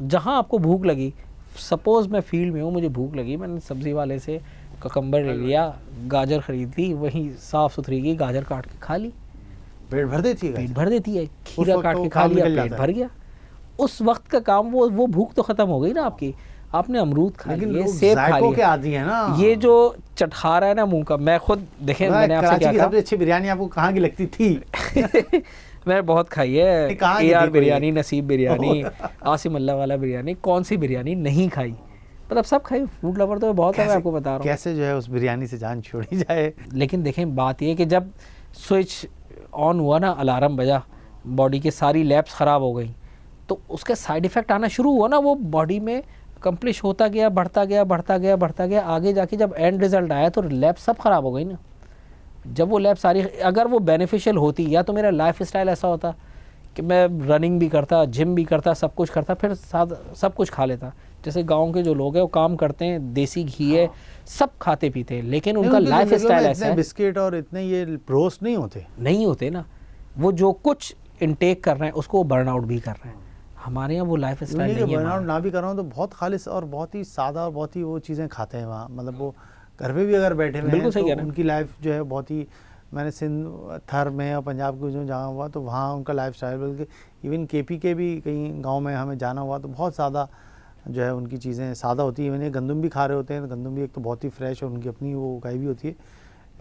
जहाँ आपको भूख लगी, सपोज़ मैं फील्ड में हूँ, मुझे भूख लगी, मैंने सब्ज़ी वाले से ककम्बर ले लिया, गाजर ख़रीद ली, वहीं साफ़ सुथरी की गाजर काट के खा ली,
पेट भर देती है।
पेट भर देती है। खीरा काट के खा लिया, पेट भर गया। उस वक्त का काम, वो भूख तो ख़त्म हो गई ना आपकी। आपने अमरूद खा लिए, सेब खा लिए,
के आदी है ना।
ये जो चटखारा है ना मुंह का, मैं खुद देखें, मैंने आपसे क्या कहा,
सबसे अच्छी बिरयानी आपको कहाँ की लगती थी?
मैंने बहुत खाई है, AR बिरयानी, नसीब बिरयानी, आसिम अल्लाह वाला बिरयानी, कौन सी बिरयानी नहीं खाई? मतलब सब खाई, फूड लवर तो बहुत है, मैं आपको बता रहा हूँ।
कैसे जो है उस बिरयानी से जान छोड़ी जाए।
लेकिन देखें, बात ये कि जब स्विच ऑन हुआ ना, अलार्म बजा, बॉडी के सारी लैब्स ख़राब हो गई, तो उसका साइड इफ़ेक्ट आना शुरू हुआ ना, वो बॉडी में कंप्लीश होता गया, बढ़ता गया। आगे जाके जब एंड रिज़ल्ट आया तो लैब सब ख़राब हो गई ना। जब वो लैब सारी, अगर वो बेनिफिशियल होती, या तो मेरा लाइफ स्टाइल ऐसा होता कि मैं रनिंग भी करता, जिम भी करता, सब कुछ करता, फिर साथ सब कुछ खा लेता। जैसे गांव के जो लोग हैं वो काम करते हैं, देसी घी है, सब खाते पीते हैं, लेकिन उनका लाइफ स्टाइल ऐसा है।
बिस्किट और इतने ये रोस्ट नहीं होते
ना। वो जो कुछ इनटेक कर रहे हैं उसको बर्न आउट भी कर रहे हैं। हमारे यहाँ वो लाइफ स्टाइल नहीं है।
बर्न आउट ना भी कर रहा हूँ तो बहुत खालिश और बहुत ही सादा और बहुत ही वो चीज़ें खाते हैं वहाँ। मतलब वो घर पे भी अगर बैठे हुए हैं तो उनकी लाइफ जो है बहुत ही, मैंने सिंध, थर में और पंजाब को जो जहाँ हुआ तो वहाँ उनका लाइफ स्टाइल, बल्कि इवन KP के भी कहीं गांव में हमें जाना हुआ तो बहुत सादा जो है उनकी चीज़ें सादा होती है। इवन गंदम भी खा रहे होते हैं, तो गंदम भी एक तो बहुत ही फ्रेश और उनकी अपनी वो उगाई भी होती है,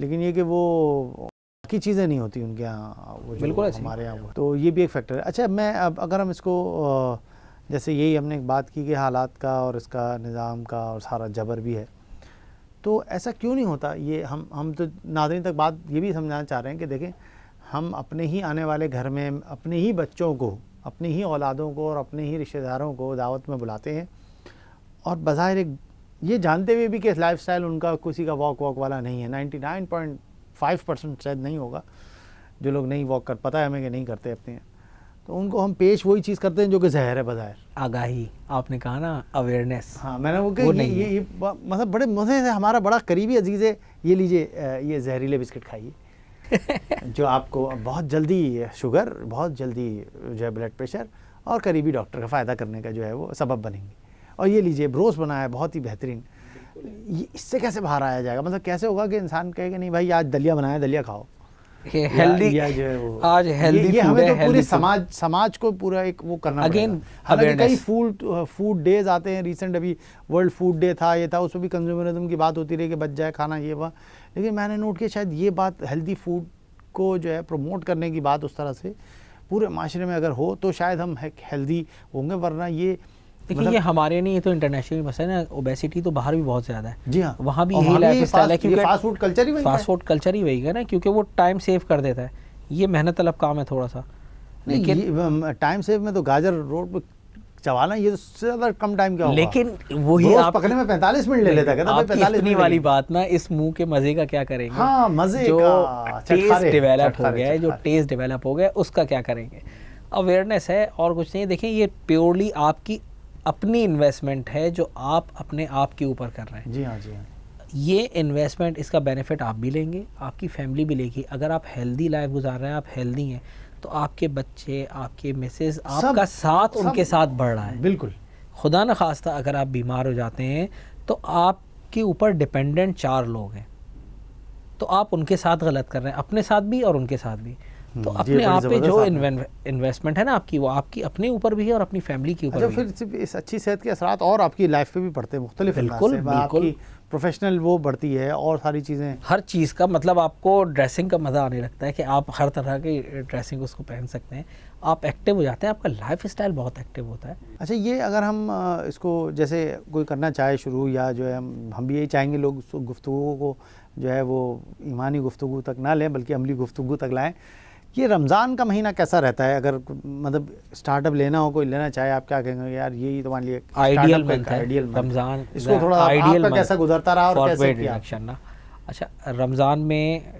लेकिन ये कि वो की चीज़ें नहीं होती उनके यहाँ, वो
बिल्कुल
हमारे यहाँ। तो ये भी एक फैक्टर है। अच्छा, मैं अब अगर हम इसको जैसे यही हमने एक बात की कि हालात का और इसका निज़ाम का और सारा जबर भी है, तो ऐसा क्यों नहीं होता? ये हम तो नाज़रीन तक बात ये भी समझाना चाह रहे हैं कि देखें, हम अपने ही आने वाले घर में अपने ही बच्चों को, अपनी ही औलादों को और अपने ही रिश्तेदारों को दावत में बुलाते हैं, और बज़ाहिर एक ये जानते हुए भी कि लाइफ स्टाइल उनका किसी का वॉक वाला नहीं है। 99.5% शायद नहीं होगा जो लोग नहीं वॉक कर, पता है हमें कि नहीं करते अपने, तो उनको हम पेश वही चीज़ करते हैं जो कि ज़हर है बज़ाहिर।
आगाही, आपने कहा ना, अवेयरनेस।
हाँ, मैंने वो ये मतलब बड़े मज़े से हमारा बड़ा करीबी अजीज़ है, ये लीजिए, ये जहरीले बिस्किट खाइए जो आपको बहुत जल्दी शुगर, बहुत जल्दी जो है ब्लड प्रेशर और करीबी डॉक्टर का फ़ायदा करने का जो है वो सबब बनेंगे। और ये लीजिए, ब्रोस बनाया है बहुत ही बेहतरीन, इससे कैसे बाहर आया जाएगा? मतलब कैसे होगा कि इंसान कहेगा नहीं भाई आज दलिया बनाया, दलिया खाओ,
हेल्दी
या जो है वो
आज हेल्दी
ये हमें तो पूरी
हेल्दी
समाज को पूरा एक वो करना
Again,
पड़ेगा। हालांकि कई
awareness.
फूड डेज आते हैं, रिसेंट अभी वर्ल्ड फूड डे था, ये था, उसमें भी कंज्यूमरिज्म की बात होती रही कि बच जाए खाना ये वह, लेकिन मैंने नोट किया शायद ये बात हेल्दी फूड को जो है प्रमोट करने की बात उस तरह से पूरे माशरे में अगर हो तो शायद हम हेल्दी होंगे, वरना ये
देखिए ये हमारे नहीं, ये तो इंटरनेशनल मसला है ना। ओबेसिटी तो बाहर भी बहुत ज़्यादा है।
जी हाँ,
वहाँ भी
और
यही लाइफ स्टाइल है, क्योंकि
फास्ट फूड कल्चर ही वही है।
फास्ट फूड कल्चर ही वही है ना, क्योंकि वो टाइम सेव कर देता है। ये मेहनत तलब काम है थोड़ा सा,
लेकिन टाइम सेव में तो गाजर रोड पे चबाना ये तो उससे ज़्यादा कम टाइम क्या होगा?
लेकिन वही
रोज
आप
पकने में 45 मिनट ले लेता है, कहता है
आपकी
45
इतनी
मिनट
वाली
लगेंगे।
बात ना, इस मुंह के मजे का क्या करेंगे?
हाँ, मजे
जो
का
टेस्ट डेवलप हो गया है, जो
चटखारे।
टेस्ट डेवलप हो गया उसका क्या करेंगे? अवेयरनेस है और कुछ नहीं। देखें ये प्योरली आपकी अपनी इन्वेस्टमेंट है जो आप अपने आप के ऊपर कर रहे हैं।
जी हाँ, जी हाँ।
ये इन्वेस्टमेंट, इसका बेनिफिट आप भी लेंगे, आपकी फैमिली भी लेगी। अगर आप हेल्दी लाइफ गुजार रहे हैं, आप हेल्दी हैं, तो आपके बच्चे, आपके मिसेस, आपका साथ उनके साथ बढ़ रहा है।
बिल्कुल।
खुदा न खास्ता अगर आप बीमार हो जाते हैं तो आपके ऊपर डिपेंडेंट 4 लोग हैं, तो आप उनके साथ गलत कर रहे हैं, अपने साथ भी और उनके साथ भी। तो अपने आप पे जो इन्वेस्टमेंट है ना आपकी, वो आपकी अपने ऊपर भी है और अपनी फैमिली के ऊपर
अच्छा,
भी
फिर सिर्फ इस अच्छी सेहत के असरात और आपकी लाइफ पे भी पड़ते हैं मुख्तलिफ
बिल्कुल,
अंदाज से।
बिल्कुल।
आपकी प्रोफेशनल वो बढ़ती है और सारी चीज़ें।
हर चीज़ का मतलब आपको ड्रेसिंग का मज़ा आने लगता है कि आप हर तरह की ड्रेसिंग उसको पहन सकते हैं, आप एक्टिव हो जाते हैं, आपका लाइफ स्टाइल बहुत एक्टिव होता है।
अच्छा, ये अगर हम इसको जैसे कोई करना चाहे शुरू, या जो है हम भी यही चाहेंगे लोग गुफ्तगू को जो है वो ईमानी गुफ्तगू तक ना लें बल्कि अमली गुफ्तगू तक लाएं। ये रमज़ान का महीना कैसा रहता है? अगर मतलब स्टार्टअप लेना हो, कोई लेना चाहे, आप क्या कहेंगे यार यही तुम्हारे लिए
आइडियल मंथ है
आइडियल
रमज़ान।
इसको थोड़ा आपका कैसा गुजरता रहा और कैसे किया?
ना अच्छा, रमज़ान में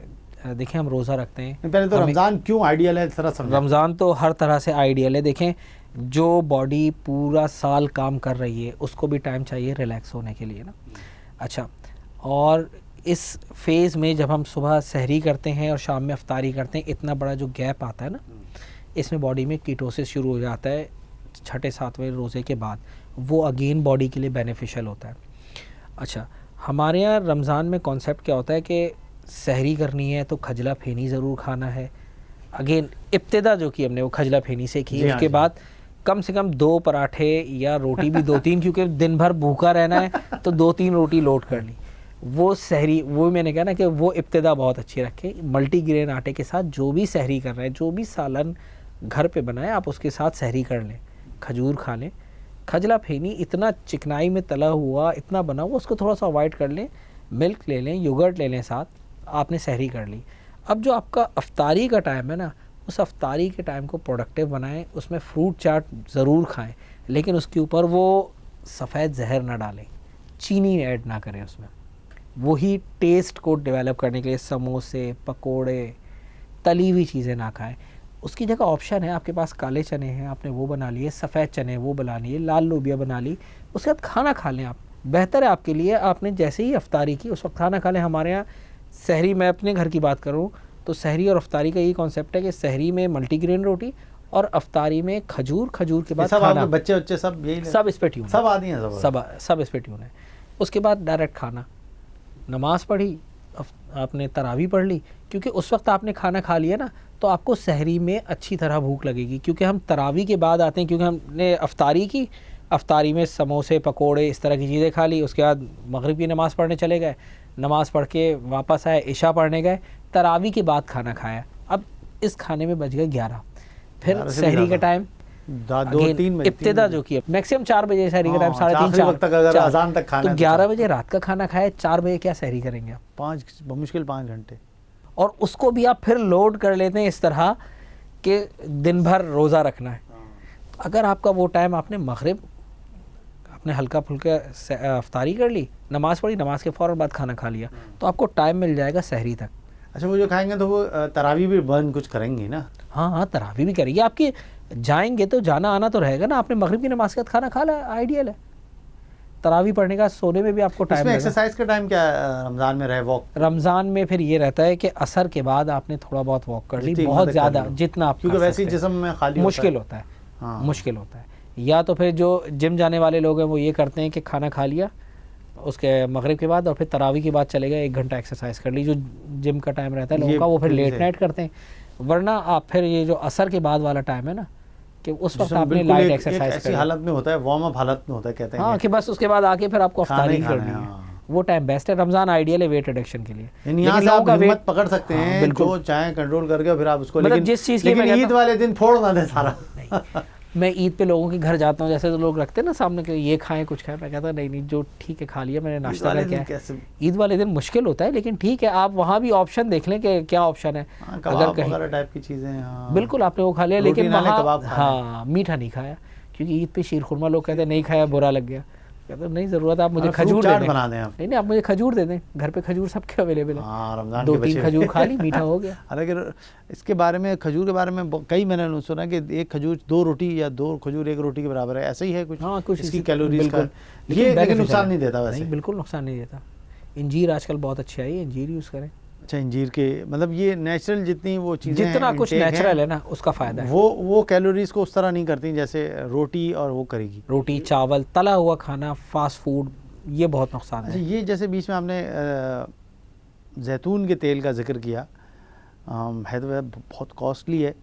देखें हम रोज़ा रखते हैं।
पहले तो रमज़ान क्यों आइडियल है जरा समझाएं।
रमज़ान तो हर तरह से आइडियल है। देखें जो बॉडी पूरा साल काम कर रही है उसको भी टाइम चाहिए रिलैक्स होने के लिए ना। अच्छा, और इस फेज़ में जब हम सुबह सहरी करते हैं और शाम में अफ्तारी करते हैं, इतना बड़ा जो गैप आता है ना, इसमें बॉडी में कीटोसिस शुरू हो जाता है 6-7वें रोज़े के बाद, वो अगेन बॉडी के लिए बेनिफिशियल होता है। अच्छा, हमारे यहाँ रमज़ान में कॉन्सेप्ट क्या होता है कि सहरी करनी है तो खजला फेनी ज़रूर खाना है। अगेन इब्तिदा जो की हमने वो खजला फेनी से की, उसके बाद कम से कम 2 पराठे या रोटी भी 2-3, क्योंकि दिन भर भूखा रहना है तो 2-3 रोटी लोड कर ली। वो सहरी, वो मैंने कहा ना कि वो इब्तिदा बहुत अच्छी रखे। मल्टीग्रेन आटे के साथ जो भी सहरी कर रहे हैं, जो भी सालन घर पे बनाए आप उसके साथ सहरी कर लें, खजूर खा लें। खजला फेनी इतना चिकनाई में तला हुआ, इतना बना हुआ, उसको थोड़ा सा अवॉइड कर लें। मिल्क ले लें, योगर्ट ले लें साथ, आपने सहरी कर ली। अब जो आपका अफ्तारी का टाइम है ना, उस अफ्तारी के टाइम को प्रोडक्टिव बनाएं, उसमें फ्रूट चाट ज़रूर खाएं, लेकिन उसके ऊपर वो सफ़ेद जहर ना डालें, चीनी ऐड ना करें उसमें। वही टेस्ट को डेवलप करने के लिए समोसे, पकोड़े, तली हुई चीज़ें ना खाएं। उसकी जगह ऑप्शन है, आपके पास काले चने हैं, आपने वो बना लिए, सफ़ेद चने वो बना लिए, लाल लोबिया बना ली, उसके बाद खाना खा लें आप। बेहतर है आपके लिए, आपने जैसे ही अफ्तारी की उस वक्त खाना खा लें। हमारे यहाँ सहरी, मैं अपने घर की बात करूँ तो सहरी और अफ्तारी का यही कॉन्सेप्ट है कि सहरी में मल्टीग्रेन रोटी और अफ्तारी में खजूर, खजूर के बाद खाना।
बच्चे सब यही
सब इस पे ट्यून,
सब आदि हैं,
सब इस पे ट्यून है। उसके बाद डायरेक्ट खाना, नमाज़ पढ़ी, आपने तरावी पढ़ ली, क्योंकि उस वक्त आपने खाना खा लिया ना तो आपको सहरी में अच्छी तरह भूख लगेगी। क्योंकि हम तरावी के बाद आते हैं, क्योंकि हमने अफ्तारी की, अफ्तारी में समोसे, पकोड़े, इस तरह की चीज़ें खा ली, उसके बाद मगरिब की नमाज़ पढ़ने चले गए, नमाज़ पढ़ के वापस आए, इशा पढ़ने गए, तरावी के बाद खाना खाया। अब इस खाने में बज गए 11, फिर सहरी का टाइम
2-3 बजे,
इब्तिदा जो की मैक्सिमम 4 बजे सहरी का टाइम, 3:30
तक अगर अजान तक खाना
तो 11 बजे रात का खाना खाए, 4 बजे क्या सहरी करेंगे आप?
5 मुश्किल 5 घंटे।
और उसको भी आप फिर लोड कर लेते हैं इस तरह कि दिन भर रोज़ा रखना है। अगर आपका वो टाइम, आपने मगरिब आपने हल्का फुल्का अफ्तारी कर ली, नमाज़ पढ़ी, नमाज के फ़ौरन बाद खाना खा लिया, तो आपको टाइम मिल जाएगा सहरी तक।
अच्छा, वो जो खाएंगे तो वो तरावी भी बर्न कुछ करेंगे ना?
हाँ हाँ, तरावी भी करेंगे। आपके जाएंगे तो जाना आना तो रहेगा ना। आपने मगरिब की नमाज के बाद खाना खा लिया, आइडियल है। तरावी पढ़ने का, सोने में भी आपको टाइम
इसमें एक्सरसाइज का टाइम क्या रमज़ान में रहे? वॉक
रमज़ान में फिर ये रहता है कि असर के बाद आपने थोड़ा बहुत वॉक कर ली, बहुत ज़्यादा जितना आप,
क्योंकि वैसे ही जिस्म में खाली
मुश्किल होता है। हाँ, मुश्किल होता है। या तो फिर जो जिम जाने वाले लोग हैं वो ये करते हैं कि खाना खा लिया उसके मगरिब के बाद, और फिर तरावी के बाद चले गए 1 घंटा एक्सरसाइज कर ली, जो जिम का टाइम रहता है लोगों का, वो फिर लेट नाइट करते हैं। वरना आप फिर ये जो असर के बाद वाला टाइम है ना, कि उस वक्त आपने लाइट एक्सरसाइज
ऐसी हालत में होता है, वार्म अप हालत में होता है, कहते हैं
हाँ, कि बस उसके बाद आके फिर आपको अफ्तारी करनी है।
हाँ।
वो टाइम बेस्ट है। रमज़ान आइडियल है वेट रिडक्शन के लिए।
यहाँ से आप हिम्मत पकड़ सकते हैं,
बिल्कुल,
जो चाहे कंट्रोल करके फिर आप उसको,
मतलब
लेकिन
जिस चीज़ की
लेकिन ईद वाले दिन फोड़ ना दे सारा।
मैं ईद पे लोगों के घर जाता हूँ, जैसे तो लोग रखते हैं ना सामने कि ये खाएं कुछ खाएं, मैं कहता नहीं जो ठीक है खा लिया मैंने, नाश्ता करके। ईद वाले दिन मुश्किल होता है, लेकिन ठीक है, आप वहाँ भी ऑप्शन देख लें कि क्या ऑप्शन है।
अगर कहीं टाइप की चीज़ें,
बिल्कुल आपने वो खा लिया, लेकिन वहाँ हाँ मीठा नहीं खाया, क्योंकि ईद पे शीर खुरमा लोग कहते हैं नहीं खाया बुरा लग गया। कहते नहीं ज़रूरत, आप मुझे खजूर दे दें,
बना दें आप।
नहीं आप मुझे खजूर दे दें, घर पे खजूर सबके अवेलेबल है।
रमज़ान
2-3 खजूर खा ली, मीठा हो गया।
हालांकि इसके बारे में, खजूर के बारे में कई मैंने सुना कि 1 खजूर 2 रोटी या 2 खजूर 1 रोटी के बराबर है, ऐसा ही है कुछ।
हाँ, कुछ
इसकी कैलोरीज का, लेकिन नुकसान नहीं देता वैसे।
नहीं, बिल्कुल नुकसान नहीं देता। इंजीर आजकल बहुत अच्छी आई है, इंजीर यूज़ करें।
अच्छा, इंजीर के मतलब ये नेचुरल जितनी वो चीज़ें,
जितना कुछ नेचुरल है ना उसका फ़ायदा है।
वो कैलोरीज को उस तरह नहीं करती जैसे रोटी और वो करेगी।
रोटी, चावल, तला हुआ खाना, फास्ट फूड, ये बहुत नुकसान है।
ये जैसे बीच में आपने जैतून के तेल का जिक्र किया, है तो बहुत कॉस्टली है,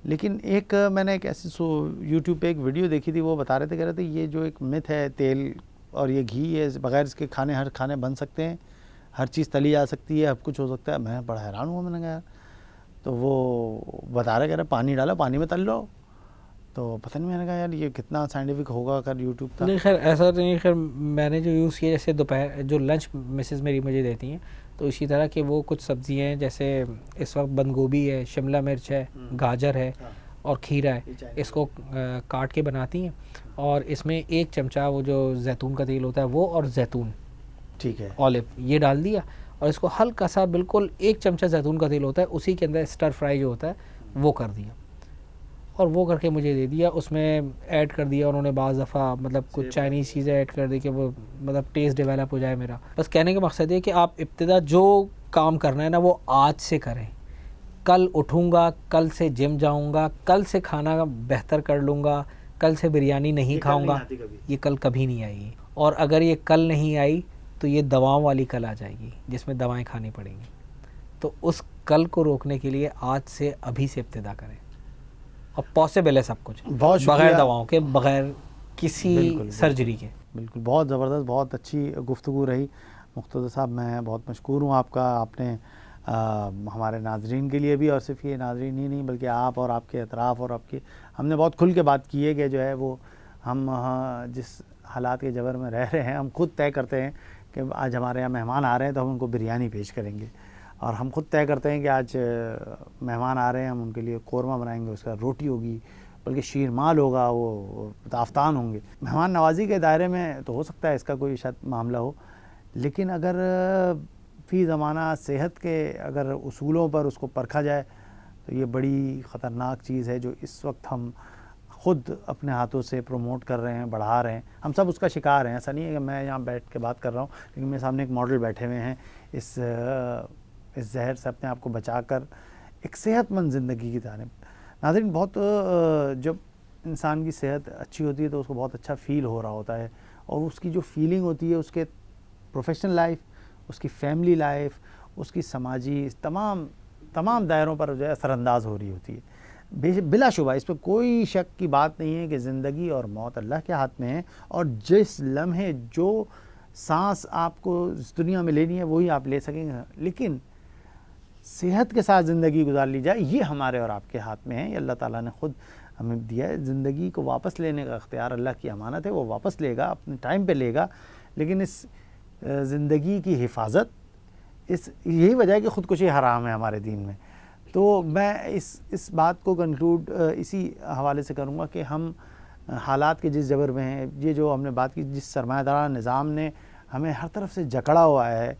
लेकिन एक मैंने एक ऐसी यूट्यूब पे एक वीडियो देखी थी, वो बता रहे थे, कह रहे थे ये जो एक मिथ है, तेल और ये घी है, बगैर इसके खाने हर खाने बन सकते हैं, हर चीज़ तली जा सकती है, अब कुछ हो सकता है। मैं बड़ा हैरान हुआ, मैंने कहा तो वो बता रहे, कह रहे पानी डालो, पानी में तल लो, तो पता नहीं, मैंने कहा यार ये कितना साइंटिफिक होगा अगर यूट्यूब था।
नहीं खैर ऐसा नहीं, खैर मैंने जो यूज़ किया, जैसे दोपहर जो लंच मिसेस मेरी मुझे देती हैं, तो इसी तरह के वो कुछ सब्ज़ियाँ हैं, जैसे इस वक्त बंद गोभी है, शिमला मिर्च है, गाजर है और खीरा है, इसको काट के बनाती हैं, और इसमें 1 चमचा वो जो जैतून का तेल होता है वो, और जैतून,
ठीक है,
ऑलिव, ये डाल दिया, और इसको हल्का सा बिल्कुल 1 चमचा जैतून का तेल होता है, उसी के अंदर स्टर फ्राई जो होता है वो कर दिया, और वो करके मुझे दे दिया। उसमें ऐड कर दिया उन्होंने बाज़ दफ़ा, मतलब कुछ चाइनीज़ चीज़ें ऐड कर दी कि वो मतलब टेस्ट डेवलप हो जाए मेरा। बस कहने का मकसद है कि आप इब्तिदा जो काम करना है ना वो आज से करें। कल उठूँगा, कल से जिम जाऊँगा, कल से खाना बेहतर कर लूँगा, कल से बिरयानी नहीं खाऊँगा, ये कल कभी नहीं आएगी। और अगर ये कल नहीं आई तो ये दवाओं वाली कल आ जाएगी, जिसमें दवाएं खानी पड़ेंगी। तो उस कल को रोकने के लिए आज से, अभी से इब्तिदा करें, और पॉसिबल है सब कुछ, बगैर दवाओं के, बगैर किसी सर्जरी के।
बिल्कुल, बहुत ज़बरदस्त, बहुत अच्छी गुफ्तगू रही मुख्तदर साहब। मैं बहुत मशकूर हूँ आपका, आपने हमारे नाजरीन के लिए भी, और सिर्फ ये नाजरीन ही नहीं बल्कि आप और आपके अतराफ़ और आपके, हमने बहुत खुल के बात की है कि जो है वो हम जिस हालात के जबर में रह रहे हैं, हम खुद तय करते हैं कि आज हमारे यहाँ मेहमान आ रहे हैं तो हम उनको बिरयानी पेश करेंगे, और हम खुद तय करते हैं कि आज मेहमान आ रहे हैं, हम उनके लिए कोरमा बनाएंगे, उसका रोटी होगी, बल्कि शीर माल होगा, वो आफ्तान होंगे। मेहमान नवाजी के दायरे में तो हो सकता है इसका कोई शायद मामला हो, लेकिन अगर फ़ी ज़माना सेहत के अगर उसूलों पर उसको परखा जाए तो ये बड़ी ख़तरनाक चीज़ है, जो इस वक्त हम ख़ुद अपने हाथों से प्रमोट कर रहे हैं, बढ़ा रहे हैं, हम सब उसका शिकार हैं। ऐसा नहीं है कि मैं यहाँ बैठ के बात कर रहा हूँ, लेकिन मेरे सामने एक मॉडल बैठे हुए हैं, इस जहर से अपने आप को बचाकर एक सेहतमंद ज़िंदगी की जानिब। नाज़रीन, बहुत जब इंसान की सेहत अच्छी होती है तो उसको बहुत अच्छा फ़ील हो रहा होता है, और उसकी जो फीलिंग होती है उसके प्रोफेशनल लाइफ, उसकी फैमिली लाइफ, उसकी समाजी तमाम दायरों पर जो है असरअंदाज हो रही होती है। बिलाशुबा इस पर कोई शक की बात नहीं है कि ज़िंदगी और मौत अल्लाह के हाथ में है, और जिस लम्हे जो सांस आपको इस दुनिया में लेनी है वही आप ले सकेंगे, लेकिन सेहत के साथ ज़िंदगी गुजार ली जाए ये हमारे और आपके हाथ में है। ये अल्लाह ताला ने ख़ुद हमें दिया है। ज़िंदगी को वापस लेने का अख्तियार अल्लाह की अमानत है, वो वापस लेगा, अपने टाइम पे लेगा, लेकिन इस ज़िंदगी की हिफाजत, यही वजह है कि ख़ुदकुशी हराम है हमारे दीन में। तो मैं इस बात को कंक्लूड इसी हवाले से करूँगा कि हम हालात के जिस जबर में हैं, ये जो हमने बात की, जिस सरमायादार निज़ाम ने हमें हर तरफ से जकड़ा हुआ है,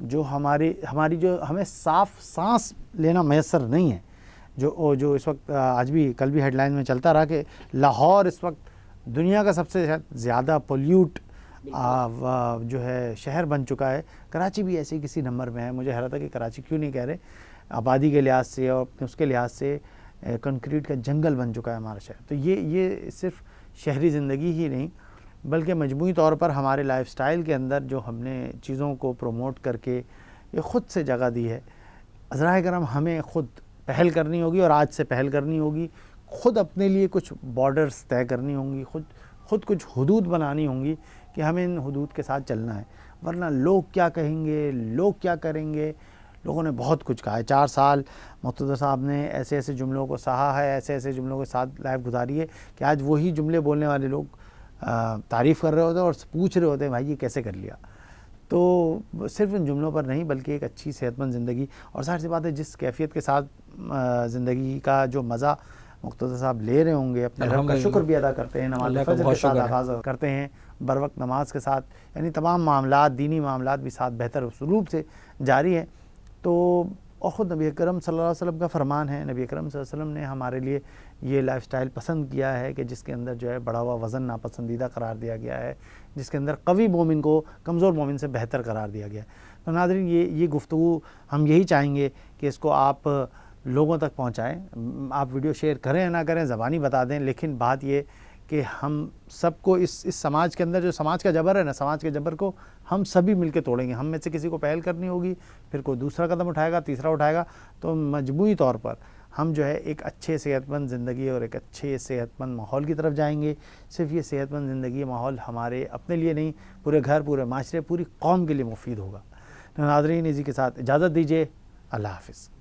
जो हमारी जो हमें साफ़ सांस लेना मैसर नहीं है, जो इस वक्त आज भी कल भी हेडलाइन में चलता रहा कि लाहौर इस वक्त दुनिया का सबसे ज़्यादा पोल्यूट जो है शहर बन चुका है। कराची भी ऐसे किसी नंबर में है। मुझे हैरत है कि कराची क्यों नहीं कह रहे, आबादी के लिहाज से और उसके लिहाज से कंक्रीट का जंगल बन चुका है हमारा शहर। तो ये सिर्फ शहरी ज़िंदगी ही नहीं, बल्कि मजमूई तौर पर हमारे लाइफस्टाइल के अंदर जो हमने चीज़ों को प्रमोट करके ये ख़ुद से जगह दी है। हज़राए करम हमें ख़ुद पहल करनी होगी और आज से पहल करनी होगी, ख़ुद अपने लिए कुछ बॉर्डर्स तय करनी होंगी, ख़ुद कुछ हदूद बनानी होंगी कि हमें इन हदूद के साथ चलना है, वरना लोग क्या कहेंगे, लोग क्या करेंगे। लोगों ने बहुत कुछ कहा है। 4 साल मुक़्तदा साहब ने ऐसे ऐसे जुमलों को सहा है, ऐसे ऐसे जुमलों के साथ लाइफ गुजारी है कि आज वही जुमले बोलने वाले लोग तारीफ़ कर रहे होते हैं और पूछ रहे होते हैं भाई ये कैसे कर लिया। तो सिर्फ इन जुमलों पर नहीं बल्कि एक अच्छी सेहतमंद ज़िंदगी, और ज़ाहिर सी बात है जिस कैफ़ियत के साथ ज़िंदगी का जो मज़ा मुक़्तदा साहब ले रहे होंगे, अपने रब का शुक्र भी अदा करते हैं, नमाज़ फ़जर के साथ आगाज़ करते हैं, बर वक्त नमाज के साथ, यानी तमाम मामलात, दीनी मामलात भी साथ बेहतर उसलूब से जारी हैं। तो और ख़ुद नबी अकरम सल्लल्लाहु अलैहि वसल्लम का फ़रमान है, नबी अकरम सल्लल्लाहु अलैहि वसल्लम ने हमारे लिए ये लाइफ़स्टाइल पसंद किया है कि जिसके अंदर जो है बढ़ा हुआ वज़न नापसंदीदा करार दिया गया है, जिसके अंदर कवी मोमिन को कमज़ोर मोमिन से बेहतर करार दिया गया है। तो नाज़रीन ये गुफ्तगू हम यही चाहेंगे कि इसको आप लोगों तक पहुँचाएँ। आप वीडियो शेयर करें या ना करें, ज़बानी बता दें, लेकिन बात ये कि हम सबको इस समाज के अंदर जो समाज का जबर है ना, समाज के जबर को हम सभी मिलके तोड़ेंगे। हम में से किसी को पहल करनी होगी, फिर कोई दूसरा कदम उठाएगा, तीसरा उठाएगा, तो मजमूई तौर पर हम जो है एक अच्छे सेहतमंद ज़िंदगी और एक अच्छे सेहतमंद माहौल की तरफ जाएंगे। सिर्फ़ ये सेहतमंद ज़िंदगी माहौल हमारे अपने लिए नहीं, पूरे घर, पूरे माशरे, पूरी कौम के लिए मुफीद होगा। तो नाज़रीन इसी के साथ इजाज़त दीजिए। अल्लाह हाफ़िज़।